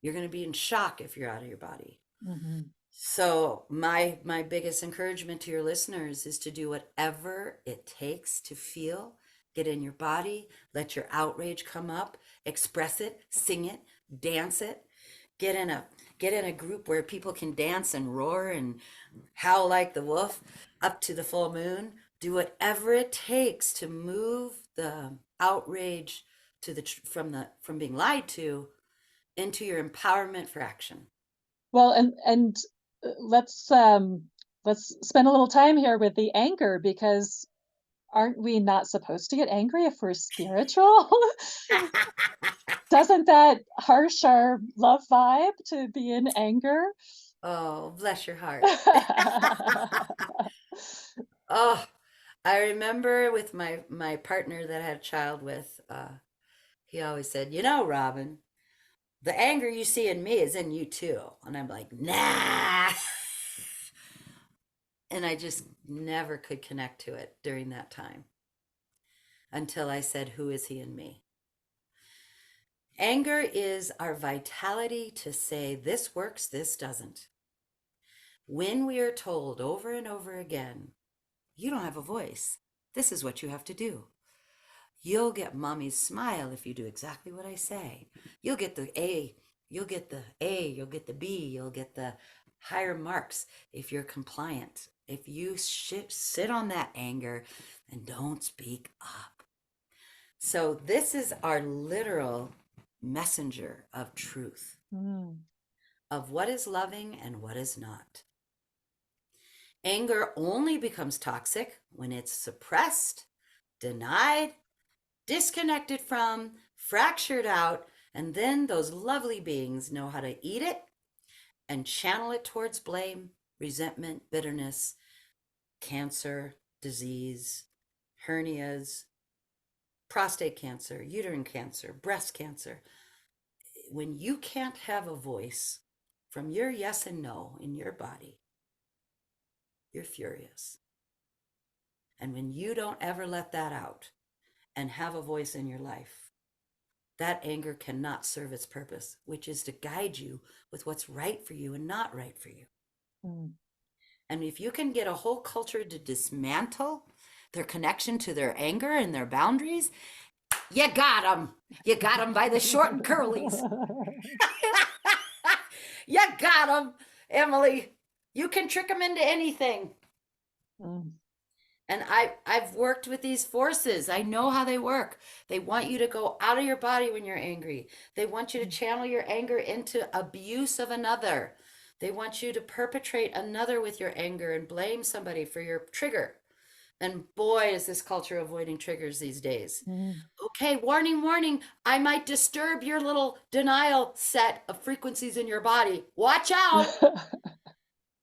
You're going to be in shock if you're out of your body. Hmm. So my biggest encouragement to your listeners is to do whatever it takes to feel Get in your body, let your outrage come up, express it, sing it, dance it. Get in a get in a group where people can dance and roar and howl like the wolf up to the full moon. Do whatever it takes to move the outrage to from being lied to into your empowerment for action. Well, and let's spend a little time here with the anger, because aren't we not supposed to get angry if we're spiritual? Doesn't that harsh our love vibe to be in anger? Oh, bless your heart. Oh, I remember with my partner that I had a child with, he always said, "You know, Robin, the anger you see in me is in you too." And I'm like, "Nah." And I just never could connect to it during that time until I said, "Who is he in me?" Anger is our vitality to say, this works, this doesn't. When we are told over and over again, you don't have a voice, this is what you have to do. You'll get mommy's smile if you do exactly what I say. You'll get the A, you'll get the A, you'll get the B, you'll get the higher marks if you're compliant. If you sit on that anger and don't speak up. So, this is our literal messenger of truth, Mm, of what is loving and what is not. Anger only becomes toxic when it's suppressed, denied, disconnected from, fractured out, and then those lovely beings know how to eat it and channel it towards blame, resentment, bitterness, cancer, disease, hernias, prostate cancer, uterine cancer, breast cancer. When you can't have a voice from your yes and no in your body, you're furious. And when you don't ever let that out and have a voice in your life, that anger cannot serve its purpose, which is to guide you with what's right for you and not right for you. mm. And if you can get a whole culture to dismantle their connection to their anger and their boundaries, you got them. You got them by the short and curlies. You got them, Emily. You can trick them into anything. Mm, And I've worked with these forces. I know how they work. They want you to go out of your body when you're angry. They want you to mm. channel your anger into abuse of another. They want you to perpetrate another with your anger and blame somebody for your trigger. And boy, is this culture avoiding triggers these days. Mm. Okay, warning, warning. I might disturb your little denial set of frequencies in your body. Watch out.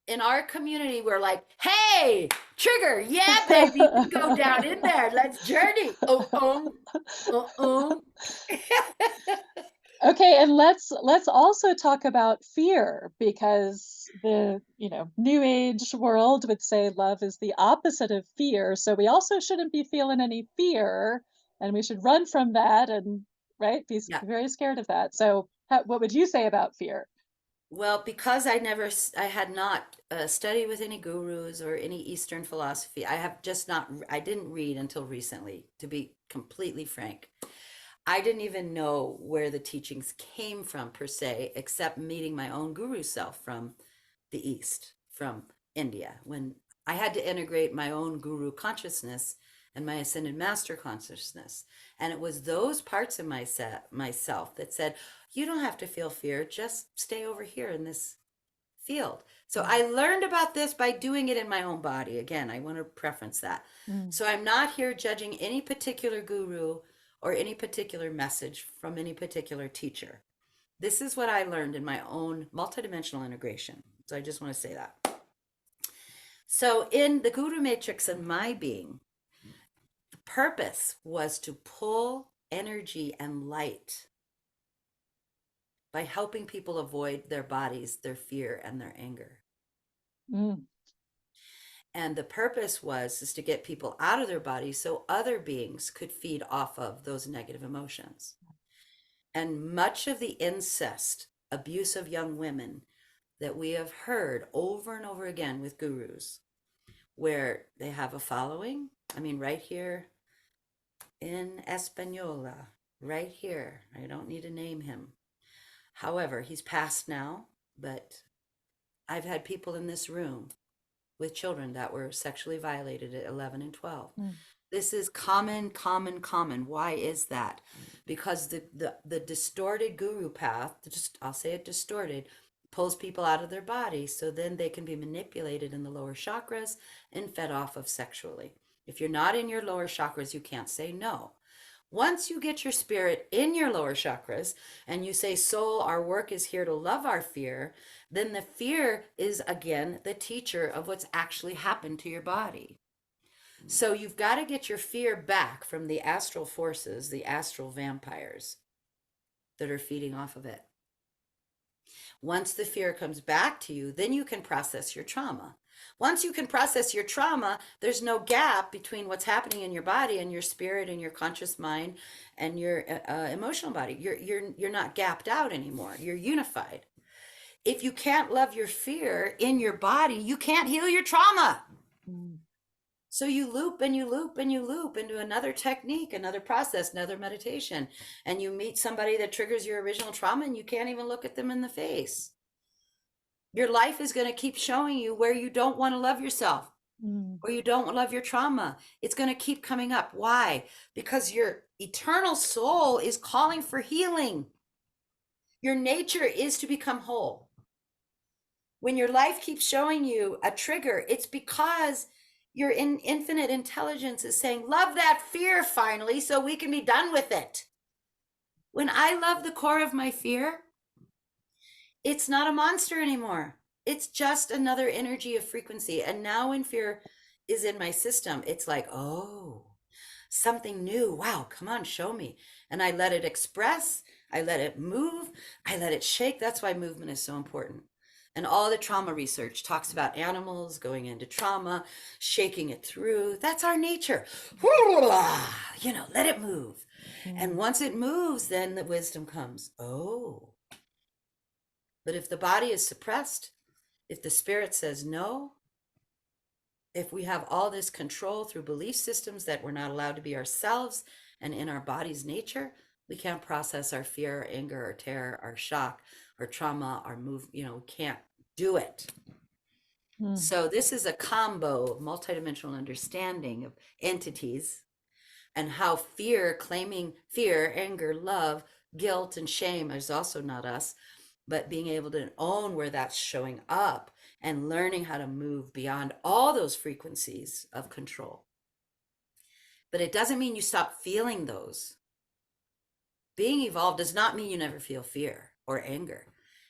In our community, we're like, hey, trigger, yeah, baby, we go down in there. Let's journey. Oh. Okay, and let's also talk about fear, because the, new age world would say love is the opposite of fear. So we also shouldn't be feeling any fear, and we should run from that, and right, be Yeah. very scared of that. So what would you say about fear? Well, because I had not studied with any gurus or any Eastern philosophy. I have just not, I didn't read until recently, to be completely frank. I didn't even know where the teachings came from per se, except meeting my own guru self from the East, from India, when I had to integrate my own guru consciousness and my ascended master consciousness. And it was those parts of myself that said, you don't have to feel fear, just stay over here in this field. So Mm, I learned about this by doing it in my own body. Again, I want to preference that. mm, So I'm not here judging any particular guru or any particular message from any particular teacher. This is what I learned in my own multidimensional integration. So I just want to say that. So in the guru matrix of my being, the purpose was to pull energy and light by helping people avoid their bodies, their fear, and their anger. mm. And the purpose was is to get people out of their bodies so other beings could feed off of those negative emotions. And much of the incest, abuse of young women that we have heard over and over again with gurus, where they have a following. I mean, right here in Española, right here. I don't need to name him. However, he's passed now, but I've had people in this room with children that were sexually violated at 11 and 12. Mm, This is common, common, common. Why is that? Because the distorted guru path, just I'll say it distorted, pulls people out of their body so then they can be manipulated in the lower chakras and fed off of sexually. If you're not in your lower chakras, you can't say no. Once you get your spirit in your lower chakras and you say, Soul, our work is here to love our fear, then the fear is again the teacher of what's actually happened to your body. So you've got to get your fear back from the astral forces, the astral vampires that are feeding off of it. Once the fear comes back to you, then you can process your trauma. Once you can process your trauma, there's no gap between what's happening in your body and your spirit and your conscious mind and your emotional body. You're not gapped out anymore. You're unified. If you can't love your fear in your body, you can't heal your trauma. mm, So you loop and you loop and you loop into another technique, another process, another meditation, and you meet somebody that triggers your original trauma and you can't even look at them in the face. Your life is going to keep showing you where you don't want to love yourself, mm, or you don't love your trauma. It's going to keep coming up. Why? Because your eternal soul is calling for healing. Your nature is to become whole. When your life keeps showing you a trigger, it's because your infinite intelligence is saying, love that fear finally so we can be done with it. When I love the core of my fear, it's not a monster anymore. It's just another energy of frequency. And now when fear is in my system, it's like, oh, something new. Wow, come on, show me. And I let it express, I let it move, I let it shake. That's why movement is so important. And all the trauma research talks about animals going into trauma, shaking it through. That's our nature. Let it move. And mm, once it moves, then the wisdom comes. Oh, but if the body is suppressed, if the spirit says no, if we have all this control through belief systems that we're not allowed to be ourselves and in our body's nature, we can't process our fear, our anger, our terror, our shock, our trauma, our move, can't do it. mm, So this is a combo of multidimensional understanding of entities and how fear, claiming fear, anger, love, guilt, and shame is also not us, but being able to own where that's showing up and learning how to move beyond all those frequencies of control. But it doesn't mean you stop feeling those. Being evolved does not mean you never feel fear or anger.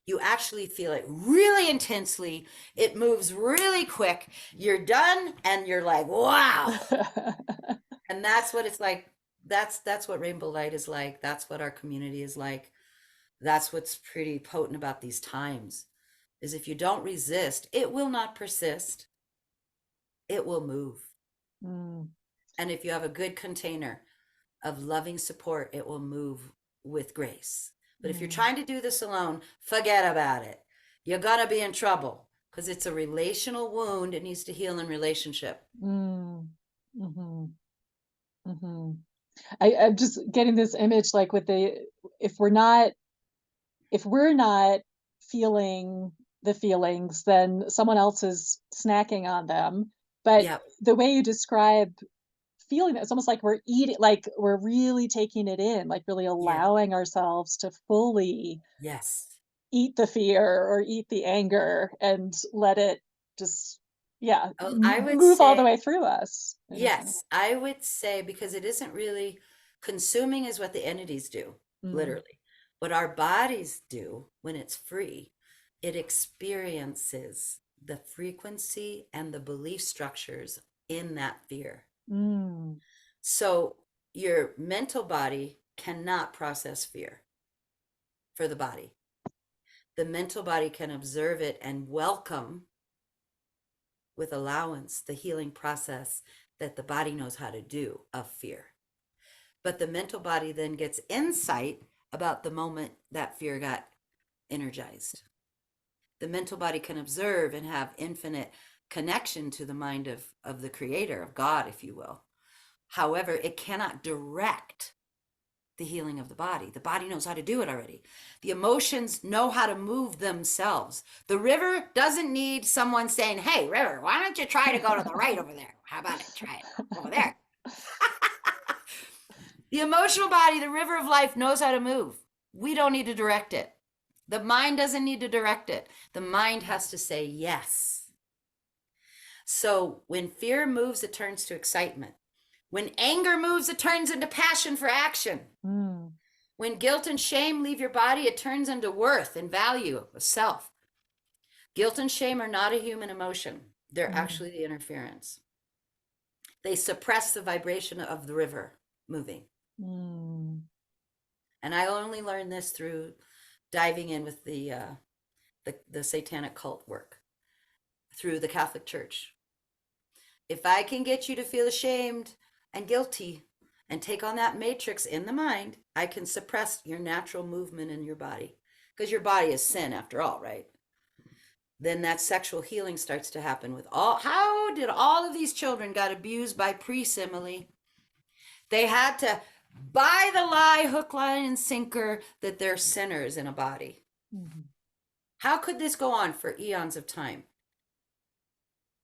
You actually feel it really intensely. It moves really quick. You're done and you're like, wow. And that's what it's like. That's what rainbow light is like. That's what our community is like. That's what's pretty potent about these times is if you don't resist, it will not persist. It will move. mm, And if you have a good container of loving support, it will move with grace. But if you're mm, trying to do this alone, forget about it. You're going to be in trouble because it's a relational wound. It needs to heal in relationship. mm, mhm, mhm. I'm just getting this image like with the if we're not if we're not feeling the feelings, then someone else is snacking on them. But Yep. the way you describe feeling it, it's almost like we're eating, like we're really taking it in, like really Yeah. allowing ourselves to fully Yes. eat the fear or eat the anger and let it just, yeah, Oh, I would move all the say, way through us in a sense. yes, I would say because it isn't really consuming is what the entities do, Mm, literally. What our bodies do when it's free, it experiences the frequency and the belief structures in that fear. mm, So your mental body cannot process fear for the body. The mental body can observe it and welcome with allowance the healing process that the body knows how to do of fear. But the mental body then gets insight about the moment that fear got energized. The mental body can observe and have infinite connection to the mind of the creator, of God, if you will. However, it cannot direct the healing of the body. The body knows how to do it already. The emotions know how to move themselves. The river doesn't need someone saying, hey, river, why don't you try to go to the right over there? How about it? Try it over there. The emotional body, the river of life, knows how to move. We don't need to direct it. The mind doesn't need to direct it. The mind has to say yes. So when fear moves, it turns to excitement. When anger moves, it turns into passion for action. Mm. When guilt and shame leave your body, it turns into worth and value of self. Guilt and shame are not a human emotion. They're Mm. actually the interference. They suppress the vibration of the river moving. Mm. And I only learned this through diving in with the satanic cult work through the Catholic Church. If I can get you to feel ashamed and guilty and take on that matrix in the mind, I can suppress your natural movement in your body. Because your body is sin after all, right? Then that sexual healing starts to happen with all. How did all of these children got abused by priests, Emily? They had to buy the lie, hook, line, and sinker that they're sinners in a body. Mm. How could this go on for eons of time?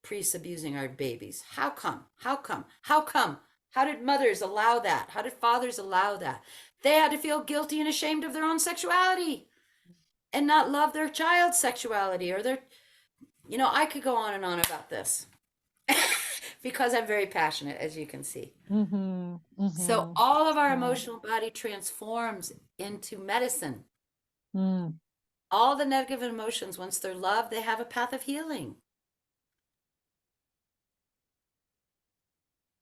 Priests abusing our babies. How come? How come? How come? How did mothers allow that? How did fathers allow that? They had to feel guilty and ashamed of their own sexuality and not love their child's sexuality or their, I could go on and on about this because I'm very passionate, as you can see. Mm-hmm. So Mm-hmm. all of our Yeah. emotional body transforms into medicine. Mm. All the negative emotions, once they're loved, they have a path of healing.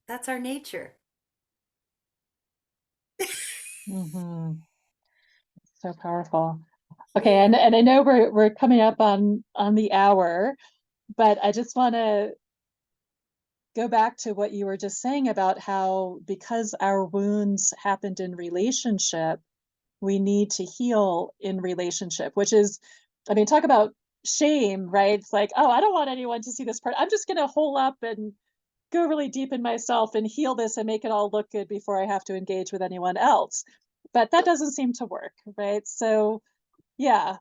That's our nature. Mm-hmm. So powerful. Okay, and I know we're coming up on the hour, but I just want to go back to what you were just saying about how because our wounds happened in relationship, we need to heal in relationship, which is, I mean, talk about shame, right? It's like, oh, I don't want anyone to see this part. I'm just going to hole up and go really deep in myself and heal this and make it all look good before I have to engage with anyone else. But that doesn't seem to work, right? So, yeah,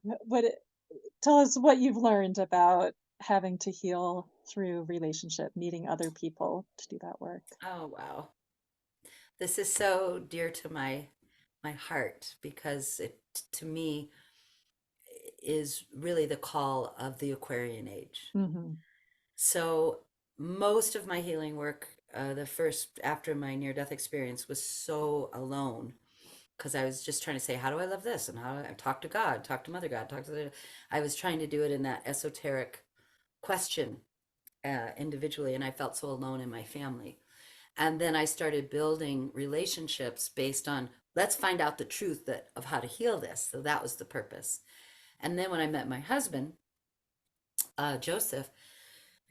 tell us what you've learned about having to heal through relationship, needing other people to do that work. Oh, wow. This is so dear to my heart because it to me is really the call of the Aquarian age. Mm-hmm. So most of my healing work, the first after my near death experience, was so alone because I was just trying to say, how do I love this? And how do I talk to God, talk to Mother God, talk to the. I was trying to do it in that esoteric question individually, and I felt so alone in my family. And then I started building relationships based on let's find out the truth of how to heal this. So that was the purpose. And then when I met my husband, Joseph,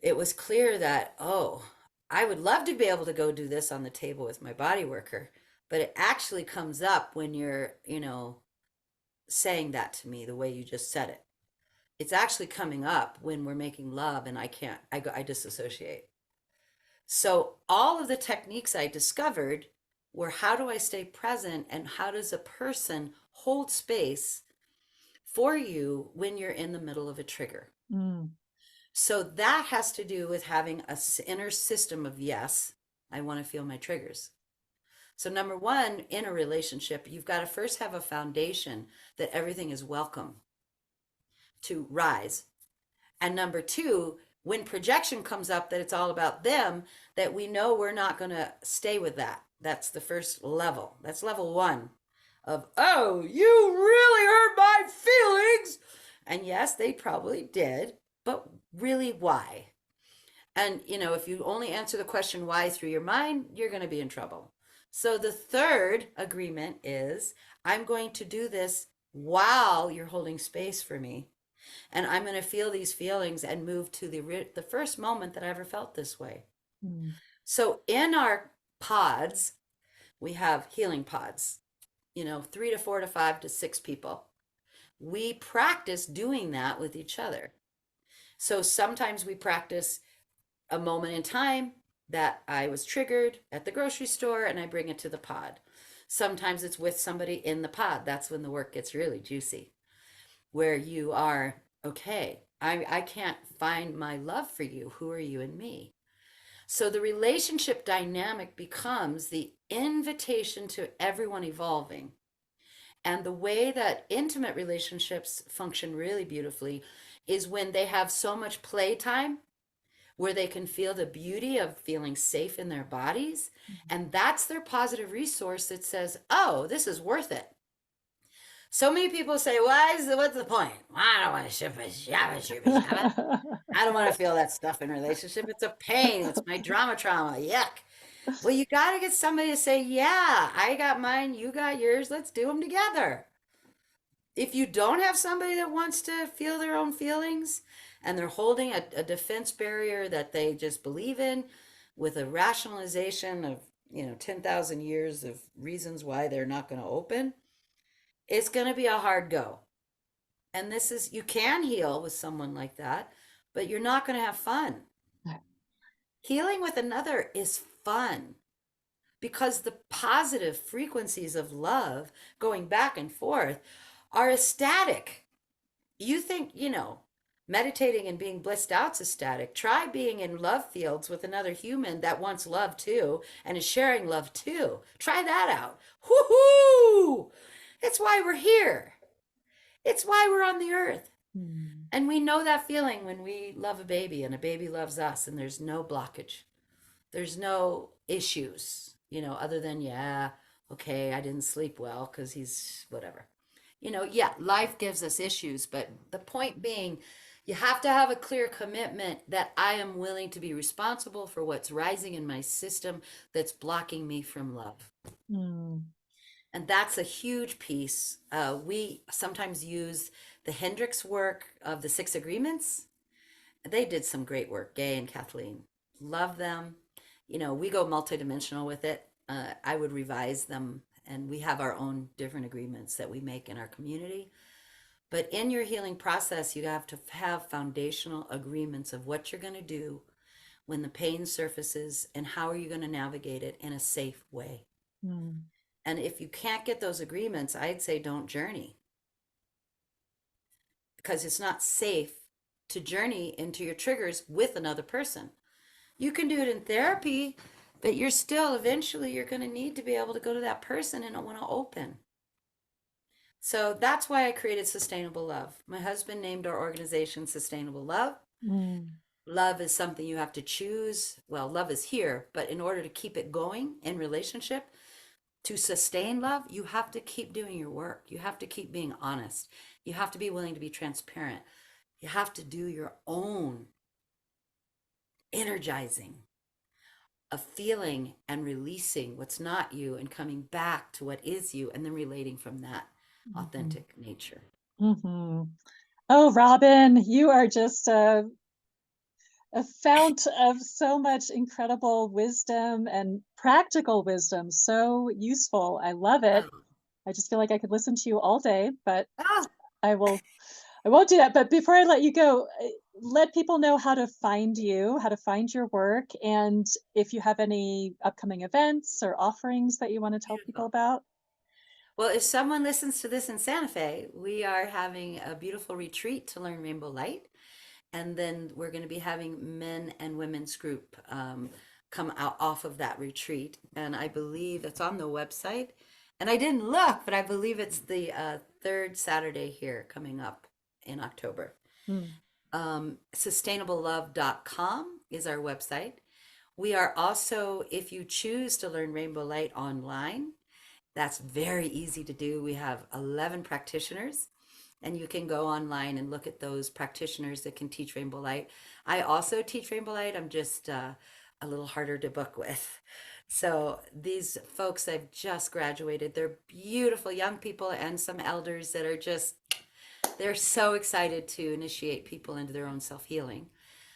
it was clear that, oh, I would love to be able to go do this on the table with my body worker, but it actually comes up when you're, saying that to me the way you just said it. It's actually coming up when we're making love and I can't, I disassociate. So all of the techniques I discovered were how do I stay present and how does a person hold space for you when you're in the middle of a trigger. Mm. So that has to do with having a inner system of yes, I want to feel my triggers. So number one, in a relationship, you've got to first have a foundation that everything is welcome to rise. And number two, when projection comes up that it's all about them, that we know we're not going to stay with that. That's the first level. That's level one of, oh, you really hurt my feelings. And yes, they probably did, but really, why? And, if you only answer the question why through your mind, you're going to be in trouble. So the third agreement is I'm going to do this while you're holding space for me. And I'm going to feel these feelings and move to the first moment that I ever felt this way. Mm. So in our pods, we have healing pods, 3 to 4 to 5 to 6 people. We practice doing that with each other. So sometimes we practice a moment in time, that I was triggered at the grocery store and I bring it to the pod. Sometimes it's with somebody in the pod. That's when the work gets really juicy, where you are, okay, I can't find my love for you. Who are you and me? So the relationship dynamic becomes the invitation to everyone evolving. And the way that intimate relationships function really beautifully is when they have so much playtime where they can feel the beauty of feeling safe in their bodies. And that's their positive resource that says, oh, this is worth it. So many people say, what's the point? I don't want to ship it, shabba. I don't want to feel that stuff in relationship. It's a pain. It's my trauma. Yuck. Well, you got to get somebody to say, yeah, I got mine, you got yours. Let's do them together. If you don't have somebody that wants to feel their own feelings and they're holding a defense barrier that they just believe in with a rationalization of 10,000 years of reasons why they're not going to open, it's going to be a hard go. And this is, you can heal with someone like that, but you're not going to have fun. Healing with another is fun because the positive frequencies of love going back and forth are ecstatic. You think, meditating and being blissed out's ecstatic. Try being in love fields with another human that wants love too and is sharing love too. Try that out. Woohoo! It's why we're here. It's why we're on the earth. And we know that feeling when we love a baby and a baby loves us and there's no blockage. There's no issues, other than, yeah, okay, I didn't sleep well because he's whatever. Yeah, life gives us issues, but the point being, you have to have a clear commitment that I am willing to be responsible for what's rising in my system that's blocking me from love. Mm. And that's a huge piece. We sometimes use the Hendricks work of the Six Agreements. They did some great work, Gay and Kathleen. Love them. We go multidimensional with it. I would revise them, and we have our own different agreements that we make in our community. But in your healing process, you have to have foundational agreements of what you're going to do when the pain surfaces and how are you going to navigate it in a safe way. Mm. And if you can't get those agreements, I'd say don't journey because it's not safe to journey into your triggers with another person. You can do it in therapy, but you're still eventually you're going to need to be able to go to that person and want to open. So that's why I created Sustainable Love. My husband named our organization Sustainable Love. Mm. Love is something you have to choose. Well, love is here, but in order to keep it going in relationship, to sustain love, you have to keep doing your work. You have to keep being honest. You have to be willing to be transparent. You have to do your own energizing of feeling and releasing what's not you and coming back to what is you and then relating from that Mhm. authentic nature. Mhm. Oh, Robin, you are just a fount of so much incredible wisdom and practical wisdom. So useful. I love it. Oh, I just feel like I could listen to you all day, but oh, I will I won't do that. But before I let you go, let people know how to find you, how to find your work, and if you have any upcoming events or offerings that you want to tell people beautiful. about. Well, if someone listens to this in Santa Fe, we are having a beautiful retreat to learn Rainbow Light. And then we're going to be having men and women's group come out off of that retreat. And I believe it's on the website. And I didn't look, but I believe it's the third Saturday here coming up in October. Hmm. Sustainablelove.com is our website. We are also, if you choose to learn Rainbow Light online, that's very easy to do. We have 11 practitioners, and you can go online and look at those practitioners that can teach Rainbow Light. I also teach Rainbow Light. I'm just a little harder to book with. So these folks that have just graduated, they're beautiful young people and some elders that are just, they're so excited to initiate people into their own self-healing.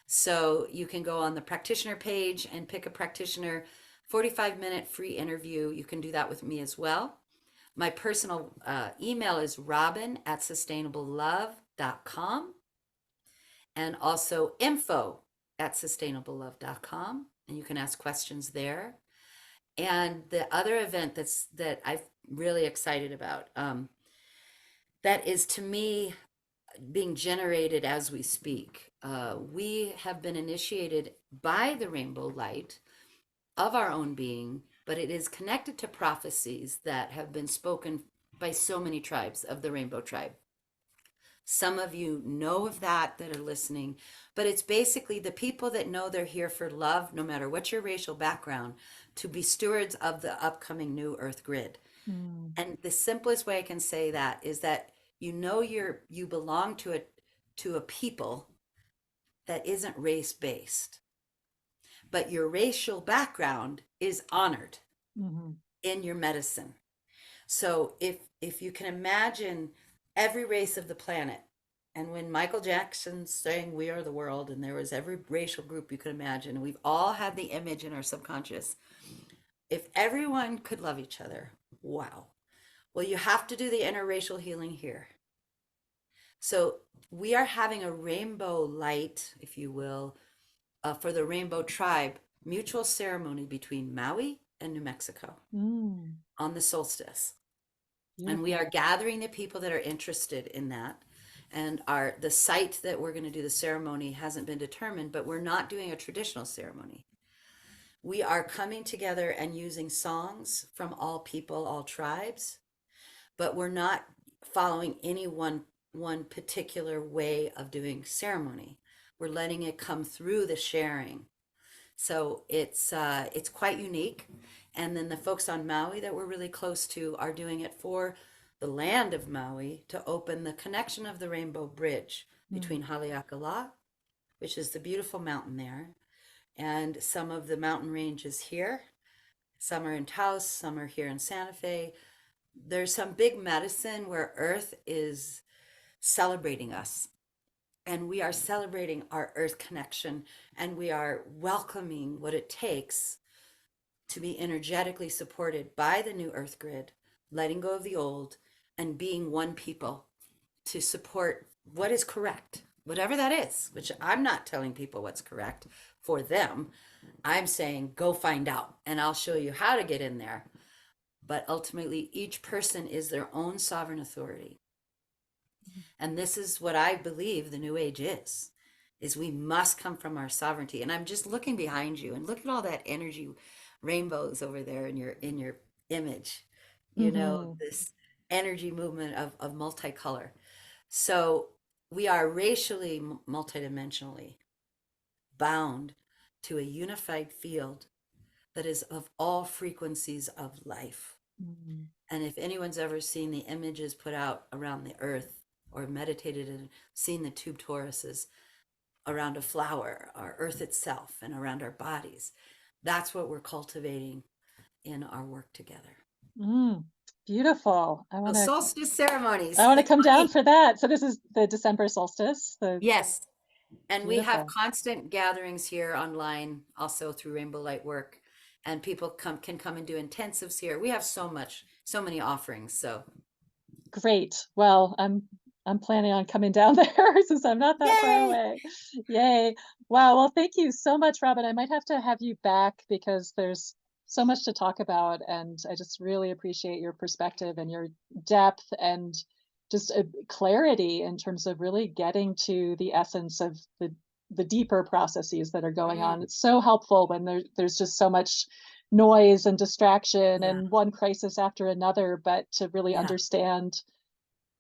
So you can go on the practitioner page and pick a practitioner, 45-minute free interview. You can do that with me as well. My personal email is robin@sustainablelove.com and also info@sustainablelove.com. and you can ask questions there. And the other event that I'm really excited about, that is to me being generated as we speak. We have been initiated by the rainbow light of our own being, but it is connected to prophecies that have been spoken by so many tribes of the rainbow tribe. Some of you know of that are listening, but it's basically the people that know they're here for love, no matter what your racial background, to be stewards of the upcoming new earth grid. Mm, And the simplest way I can say that is that you belong to a people that isn't race based, but your racial background is honored mhm, in your medicine. So if you can imagine every race of the planet, and when Michael Jackson sang "We Are the World," and there was every racial group you could imagine, and we've all had the image in our subconscious. If everyone could love each other, wow. Well, you have to do the interracial healing here. So we are having a rainbow light, if you will, for the Rainbow Tribe mutual ceremony between Maui and New Mexico mm, on the solstice. And we are beautiful. gathering the people that are interested in that. And the site that we're going to do the ceremony hasn't been determined, but we're not doing a traditional ceremony. We are coming together and using songs from all people, all tribes, but we're not following any one particular way of doing ceremony. We're letting it come through the sharing. So it's quite unique. And then the folks on Maui that we're really close to are doing it for the land of Maui to open the connection of the Rainbow Bridge Mm, between Haleakala, which is the beautiful mountain there, and some of the mountain ranges here. Some are in Taos, some are here in Santa Fe. There's some big medicine where Earth is celebrating us, and we are celebrating our Earth connection, and we are welcoming what it takes to be energetically supported by the new Earth grid, letting go of the old, and being one people to support what is correct, whatever that is, which I'm not telling people what's correct for them. I'm saying, go find out, and I'll show you how to get in there. But ultimately, each person is their own sovereign authority. And this is what I believe the new age is we must come from our sovereignty. And I'm just looking behind you and look at all that energy rainbows over there in your image, mhm, this energy movement of multicolor. So we are racially multidimensionally bound to a unified field that is of all frequencies of life. mm, And if anyone's ever seen the images put out around the earth or meditated and seen the tube toruses around a flower, our earth itself, and around our bodies, that's what we're cultivating in our work together. mm. Beautiful. So solstice I ceremonies. want to come down for that. So this is the December solstice. The Yes. And we have beautiful. constant gatherings here online, also through Rainbow Light Work. And people can come and do intensives here. We have so many offerings. So Great. Well, I'm planning on coming down there since I'm not that far yay! away. Yay. Wow. Well, thank you so much, Robin. I might have to have you back because there's so much to talk about, and I just really appreciate your perspective and your depth and just a clarity in terms of really getting to the essence of the deeper processes that are going on. Mm, It's so helpful when there's just so much noise and distraction yeah, and one crisis after another, but to really yeah, understand,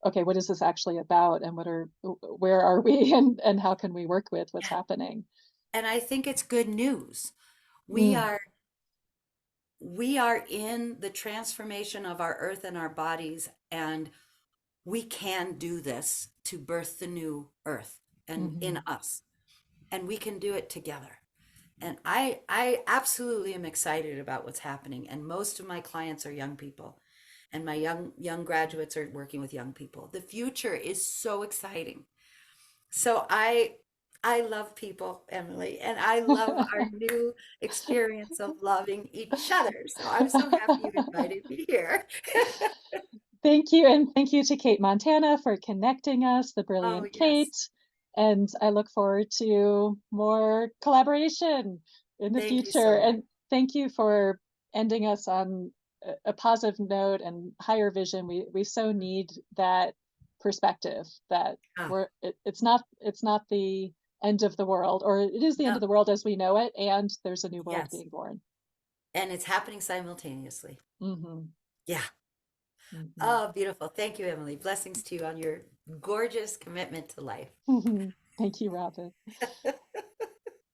okay, what is this actually about, and where are we, and how can we work with what's yeah. happening? And I think it's good news. We Mm, are we are in the transformation of our earth and our bodies, and we can do this to birth the new earth and in mhm, us, and we can do it together. And I absolutely am excited about what's happening, and most of my clients are young people, and my young graduates are working with young people. The future is so exciting. So I love people, Emily, and I love our new experience of loving each other. So I'm so happy you invited me here. Thank you, and thank you to Kate Montana for connecting us, the Oh, brilliant yes. Kate, and I look forward to more collaboration. in the Thank you future. so much. And thank you for ending us on a positive note and higher vision. We so need that perspective that Oh, it's not the end of the world, or it is the end of no, the world as we know it, and there's a new world yes. being born. And it's happening simultaneously. Hmm. Yeah. Hmm. Oh, beautiful. Thank you, Emily. Blessings to you on your gorgeous commitment to life. Thank you, Robin.